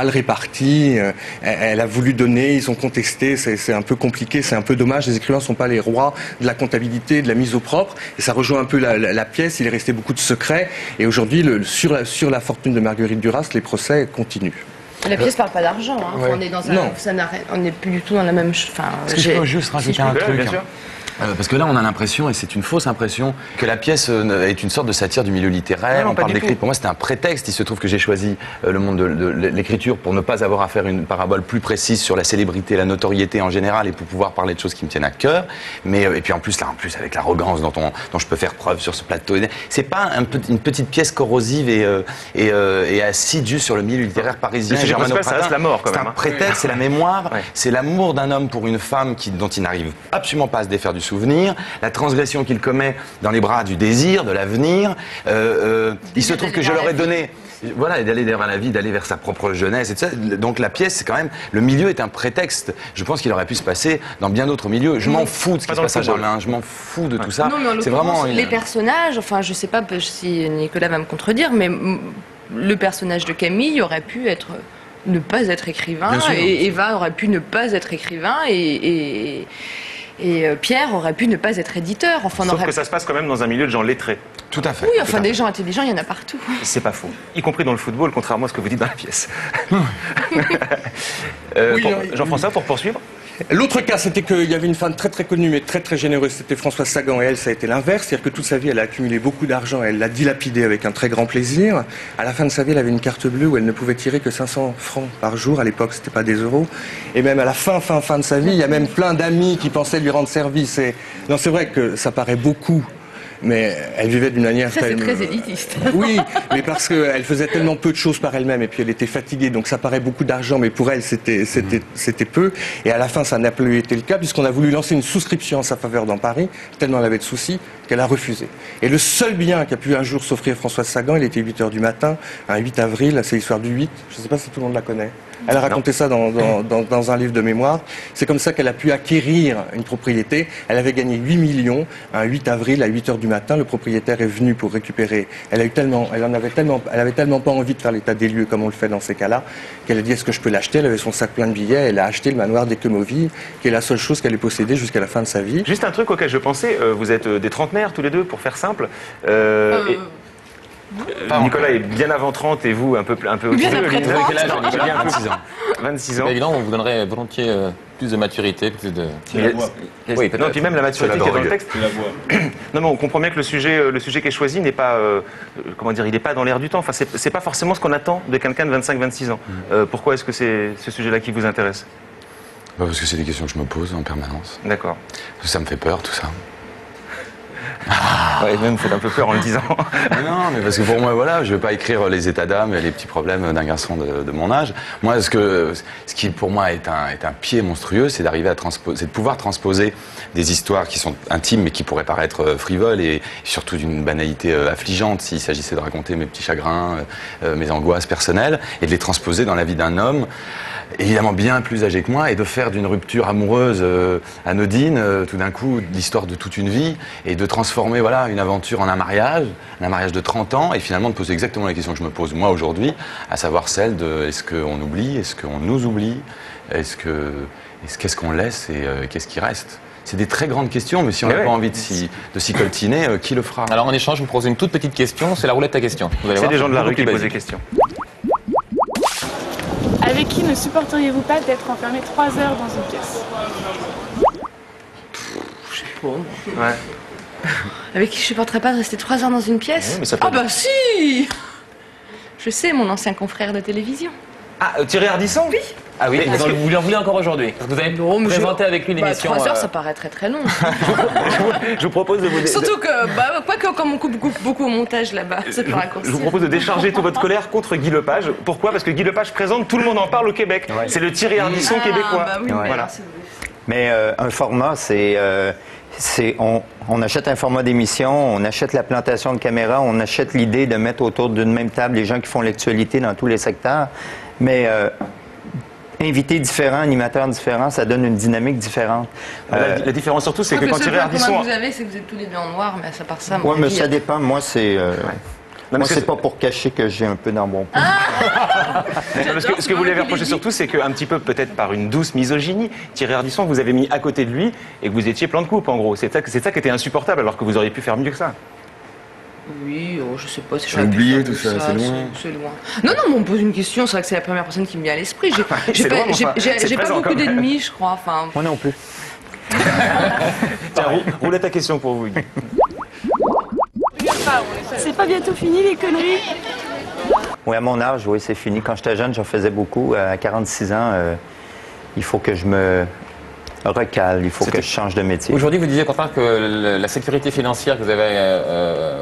réparti. Elle a voulu donner, ils ont contesté, c'est un peu compliqué, c'est un peu dommage. Les écrivains ne sont pas les rois de la comptabilité, de la mise au propre. Et ça rejoint un peu la pièce, il est resté beaucoup de secrets. Et aujourd'hui, sur la fortune de Marguerite Duras, les procès continuent. La pièce parle pas d'argent, hein. Ouais. On est dans un, on n'est plus du tout dans la même... Est-ce que je peux juste rajouter un truc bien sûr. Parce que là, on a l'impression, et c'est une fausse impression, que la pièce est une sorte de satire du milieu littéraire. On parle d'écrit. Pour moi, c'était un prétexte. Il se trouve que j'ai choisi le monde de l'écriture pour ne pas avoir à faire une parabole plus précise sur la célébrité, la notoriété en général, et pour pouvoir parler de choses qui me tiennent à cœur. Mais et puis en plus avec l'arrogance dont je peux faire preuve sur ce plateau. C'est pas une petite pièce corrosive et assidue sur le milieu littéraire parisien. Ça reste la mort, quand même. C'est un prétexte, c'est la mémoire, c'est l'amour d'un homme pour une femme dont il n'arrive absolument pas à se défaire du souvenir, la transgression qu'il commet dans les bras du désir, de l'avenir. Il se trouve que je leur ai donné... Voilà, d'aller vers la vie, d'aller vers sa propre jeunesse, et tout ça. Donc la pièce, c'est quand même... Le milieu est un prétexte. Je pense qu'il aurait pu se passer dans bien d'autres milieux. Je m'en fous de ce qui se passe à Germain. Je m'en fous de tout ça. Non, mais en l'occurrence, les personnages, enfin, je sais pas si Nicolas va me contredire, mais le personnage de Camille aurait pu ne pas être écrivain, et Eva aurait pu ne pas être écrivain, et Pierre aurait pu ne pas être éditeur. Enfin, Sauf que ça se passe quand même dans un milieu de gens lettrés. Tout à fait. Oui, enfin des gens intelligents, il y en a partout. C'est pas faux. Y compris dans le football, contrairement à ce que vous dites dans la pièce. Jean-François, pour poursuivre. L'autre cas, c'était qu'il y avait une femme très connue, mais très généreuse, c'était Françoise Sagan, et elle, ça a été l'inverse, c'est-à-dire que toute sa vie, elle a accumulé beaucoup d'argent, elle l'a dilapidé avec un très grand plaisir. À la fin de sa vie, elle avait une carte bleue où elle ne pouvait tirer que 500 francs par jour, à l'époque, c'était pas des euros. Et même à la fin de sa vie, il y a même plein d'amis qui pensaient lui rendre service. Non, c'est vrai que ça paraît beaucoup. Mais elle vivait d'une manière... Ça, c'est très élitiste. Oui, mais parce qu'elle faisait tellement peu de choses par elle-même, et puis elle était fatiguée, donc ça paraît beaucoup d'argent, mais pour elle, c'était peu. Et à la fin, ça n'a plus été le cas, puisqu'on a voulu lancer une souscription en sa faveur dans Paris, tellement elle avait de soucis, qu'elle a refusé. Et le seul bien qu'a pu un jour s'offrir Françoise Sagan, il était 8h du matin, un 8 avril, c'est l'histoire du 8, je ne sais pas si tout le monde la connaît. Elle a raconté ça dans un livre de mémoire. C'est comme ça qu'elle a pu acquérir une propriété. Elle avait gagné 8 millions un 8 avril à 8h du matin. Le propriétaire est venu pour récupérer. Elle avait tellement pas envie de faire l'état des lieux comme on le fait dans ces cas-là, qu'elle a dit est-ce que je peux l'acheter. Elle avait son sac plein de billets. Elle a acheté le manoir d'Equemoville, qui est la seule chose qu'elle ait possédée jusqu'à la fin de sa vie. Juste un truc auquel je pensais. Vous êtes des trentenaires tous les deux, pour faire simple. Nicolas est bien avant 30 et vous un peu au-dessus. Bien après 30. Quel âge, Nicolas? 26 ans. 26 ans. Évidemment, on vous donnerait volontiers plus de maturité, plus de... Oui, non, puis même la maturité qui est dans le texte. Non, mais on comprend bien que le sujet qui est choisi n'est pas, comment dire, il n'est pas dans l'air du temps. Enfin, c'est pas forcément ce qu'on attend de quelqu'un de 25-26 ans. Pourquoi est-ce que c'est ce sujet-là qui vous intéresse? Parce que c'est des questions que je me pose en permanence. D'accord. Ça me fait peur, tout ça. Ouais, même fait un peu peur en le disant. Non, mais parce que pour moi, voilà, je ne vais pas écrire les états d'âme et les petits problèmes d'un garçon de mon âge. Moi, ce qui pour moi est un pied monstrueux, c'est d'arriver à c'est de pouvoir transposer des histoires qui sont intimes mais qui pourraient paraître frivoles et surtout d'une banalité affligeante s'il s'agissait de raconter mes petits chagrins, mes angoisses personnelles et de les transposer dans la vie d'un homme évidemment bien plus âgé que moi et de faire d'une rupture amoureuse anodine tout d'un coup l'histoire de toute une vie et de transformer voilà une aventure en un mariage de 30 ans et finalement de poser exactement la question que je me pose moi aujourd'hui, à savoir celle de est-ce qu'on oublie, est-ce qu'on nous oublie, qu'est-ce qu'on laisse et qu'est-ce qui reste. C'est des très grandes questions, mais si on n'a pas envie de s'y coltiner, qui le fera? Alors en échange, je vous pose une toute petite question, c'est la roulette à questions. C'est des gens de la rue qui posent des questions. Avec qui ne supporteriez-vous pas d'être enfermé 3 heures dans une pièce? Je sais pas. Ouais. Avec qui je supporterais pas de rester 3 heures dans une pièce? Oui, mais ça peut Ah bah si! Je sais, mon ancien confrère de télévision. Ah, Thierry Ardisson? Oui. Ah oui, vous lui en voulez encore aujourd'hui? Vous avez présenté avec lui l'émission... 3 heures, ça paraît très très long. Je vous propose de vous... Surtout que, quoique comme on coupe beaucoup au montage là-bas, ça peut raccourcir. Je vous propose de décharger toute votre colère contre Guy Lepage. Pourquoi? Parce que Guy Lepage présente Tout le monde en parle au Québec. Ouais. C'est le Thierry Ardisson québécois. Bah oui, voilà. Mais un format, on achète un format d'émission, on achète la plantation de caméra, on achète l'idée de mettre autour d'une même table les gens qui font l'actualité dans tous les secteurs. Mais invités différents, animateurs différents, ça donne une dynamique différente. La différence surtout, c'est que quand Thierry Ardisson... Vous avez, c'est que vous êtes tous les deux en noir, mais ça part ça. Oui, mais ça dépend. Moi, c'est... Moi, c'est pas pour cacher que j'ai un peu d'embonpoint. Ce que vous lui avez reproché surtout, c'est qu'un petit peu, peut-être par une douce misogynie, Thierry Ardisson vous avez mis à côté de lui et que vous étiez plein de coupe, en gros. C'est ça qui était insupportable, alors que vous auriez pu faire mieux que ça. Oui, je sais pas si j'ai oublié tout ça, c'est loin. C'est loin. Non, on me pose une question, c'est vrai que c'est la première personne qui me vient à l'esprit. J'ai pas beaucoup d'ennemis, je crois. Enfin... Moi non plus. Tiens, roulez ta question pour vous. C'est pas bientôt fini les conneries? Oui, à mon âge, oui, c'est fini. Quand j'étais jeune, j'en faisais beaucoup. À 46 ans, il faut que je me recale, il faut que je change de métier. Aujourd'hui, vous disiez, contraire, que la sécurité financière que vous avez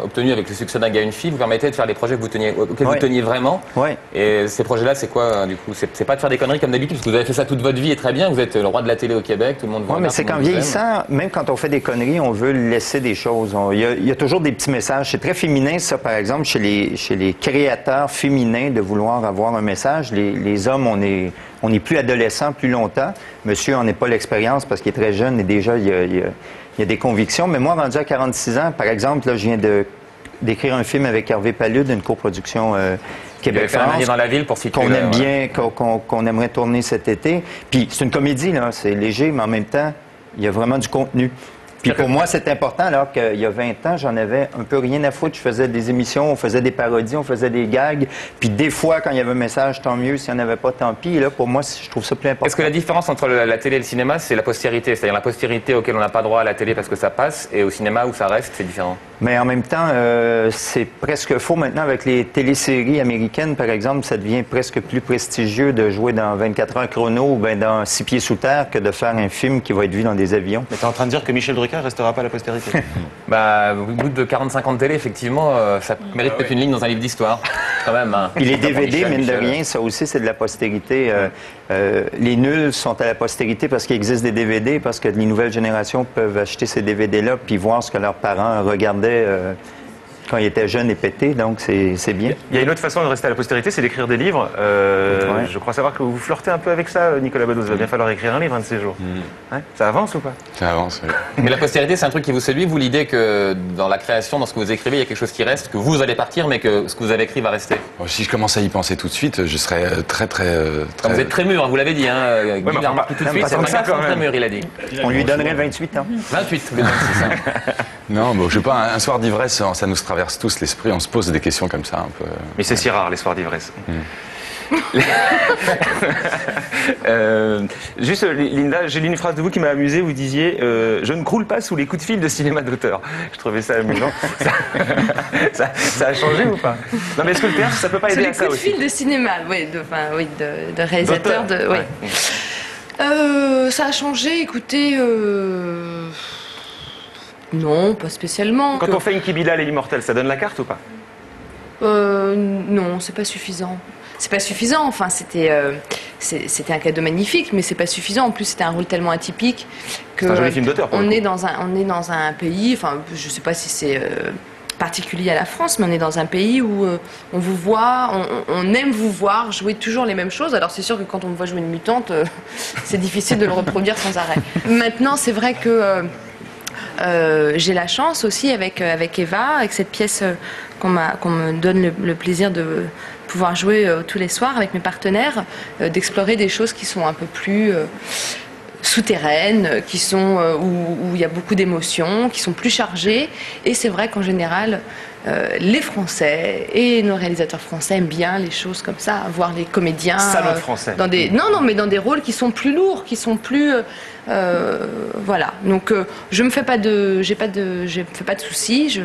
obtenue avec le succès d'un gars et une fille vous permettait de faire des projets auxquels vous teniez vraiment. Ouais. Et ces projets-là, c'est quoi, du coup? C'est pas de faire des conneries comme d'habitude, parce que vous avez fait ça toute votre vie et très bien, vous êtes le roi de la télé au Québec, tout le monde vous regarde. Oui, mais c'est qu'en vieillissant, même quand on fait des conneries, on veut laisser des choses. Il y a toujours des petits messages. C'est très féminin, ça, par exemple, chez les créateurs féminins, de vouloir avoir un message. Les hommes, on n'est plus adolescent plus longtemps. Monsieur, on n'est pas l'expérience parce qu'il est très jeune et déjà, il y a des convictions. Mais moi, rendu à 46 ans, par exemple, là, je viens d'écrire un film avec Hervé Pallude, une coproduction Québec-France. Dans la ville pour situer. Qu'on aime bien, qu'on aimerait tourner cet été. Puis c'est une comédie, là. C'est léger, mais en même temps, il y a vraiment du contenu. Puis pour moi, c'est important, alors qu'il y a 20 ans, j'en avais un peu rien à foutre. Je faisais des émissions, on faisait des parodies, on faisait des gags. Puis des fois, quand il y avait un message, tant mieux. S'il n'y en avait pas, tant pis. Et là, pour moi, je trouve ça plus important. Est-ce que la différence entre la télé et le cinéma, c'est la postérité? C'est-à-dire la postérité auquel on n'a pas droit à la télé parce que ça passe, et au cinéma où ça reste, c'est différent? Mais en même temps, c'est presque faux maintenant avec les téléséries américaines, par exemple. Ça devient presque plus prestigieux de jouer dans 24 heures chrono ou bien dans 6 pieds sous terre que de faire un film qui va être vu dans des avions. Mais tu es en train de dire que Michel Drucker ne restera pas à la postérité? Au bout de 45 ans de télé, effectivement, ça mérite peut-être une ligne dans un livre d'histoire, quand même. Hein. Puis les DVD, mine de rien, ça aussi, c'est de la postérité. Les nuls sont à la postérité parce qu'il existe des DVD, parce que les nouvelles générations peuvent acheter ces DVD-là puis voir ce que leurs parents regardaient quand ils étaient jeunes et pétés, donc c'est bien. Il y a une autre façon de rester à la postérité, c'est d'écrire des livres. Je crois savoir que vous flirtez un peu avec ça, Nicolas Bedos. Il va bien falloir écrire un livre un de ces jours. Ouais, ça avance ou pas? Ça avance, oui. Mais la postérité, c'est un truc qui vous séduit, vous, l'idée que dans la création, dans ce que vous écrivez, il y a quelque chose qui reste, que vous allez partir, mais que ce que vous avez écrit va rester? Si je commence à y penser tout de suite, je serais très... Vous êtes très mûr, vous l'avez dit, hein. Guy l'a remarqué tout de suite, c'est un garçon très mûr, il a dit. On lui donnerait 28 ans. 28, vous êtes 26 ans. Non, bon, je sais pas, un soir d'ivresse, ça nous traverse tous l'esprit, on se pose des questions comme ça un peu. Mais c'est si rare, les soirs d'ivresse. Juste, Linda, j'ai lu une phrase de vous qui m'a amusé. Vous disiez je ne croule pas sous les coups de fil de cinéma d'auteur. Je trouvais ça amusant. Ça a changé ou pas? Non, mais est-ce que le théâtre, ça peut pas aider à ça aussi? Les coups de fil de cinéma, oui, de réalisateur. Oui. Ça a changé, écoutez. Non, pas spécialement. Quand on fait une Kibila et l'immortel, ça donne la carte ou pas? Non, c'est pas suffisant. C'est pas suffisant, enfin c'était un cadeau magnifique, mais c'est pas suffisant. En plus c'était un rôle tellement atypique que c'est un joli film d'auteur. On est dans un pays, enfin je sais pas si c'est particulier à la France, mais on est dans un pays où on vous voit, on aime vous voir jouer toujours les mêmes choses. Alors c'est sûr que quand on me voit jouer une mutante, c'est difficile de le reproduire sans arrêt. Maintenant c'est vrai que j'ai la chance aussi avec Eva, avec cette pièce qu'on me donne le plaisir de pouvoir jouer tous les soirs avec mes partenaires, d'explorer des choses qui sont un peu plus souterraines, qui sont où il y a beaucoup d'émotions, qui sont plus chargées. Et c'est vrai qu'en général, les Français et nos réalisateurs français aiment bien les choses comme ça, voir les comédiens français. Dans des mais dans des rôles qui sont plus lourds, qui sont plus voilà. Donc je me fais pas de soucis.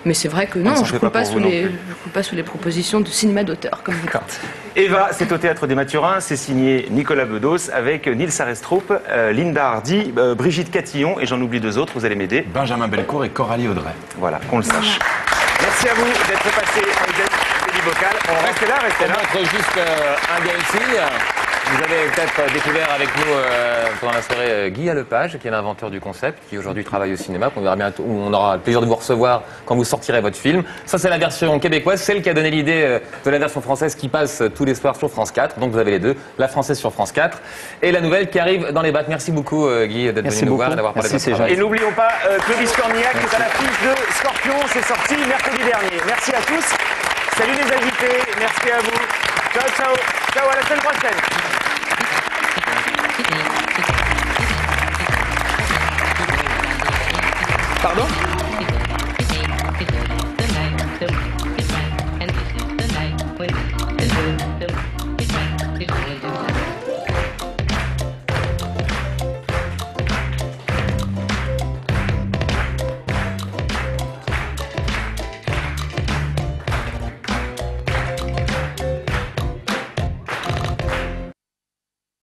Mais c'est vrai que non, je ne coule pas sous les propositions de cinéma d'auteur comme vous dites. Eva, c'est au Théâtre des Mathurins, c'est signé Nicolas Bedos avec Nils Arestrup, Linda Hardy, Brigitte Catillon et j'en oublie deux autres. Vous allez m'aider. Benjamin Belcourt et Coralie Audrey. Voilà, qu'on le sache. Merci à vous d'être passé en Télévocal. On reste là, restez là. On montre juste un gars ici. Vous avez peut-être découvert avec nous pendant la soirée Guy Lepage, qui est l'inventeur du concept, qui aujourd'hui travaille au cinéma, qu'on verra bientôt, où on aura le plaisir de vous recevoir quand vous sortirez votre film. Ça, c'est la version québécoise, celle qui a donné l'idée de la version française qui passe tous les soirs sur France 4. Donc vous avez les deux, la française sur France 4 et la nouvelle qui arrive dans les bacs. Merci beaucoup Guy d'être venu nous voir et d'avoir parlé de votre travail. Et n'oublions pas Clovis Cornillac qui est à l'affiche de Scorpion, c'est sorti mercredi dernier. Merci à tous. Salut les invités, merci à vous. Ciao, ciao. Ciao, à la semaine prochaine.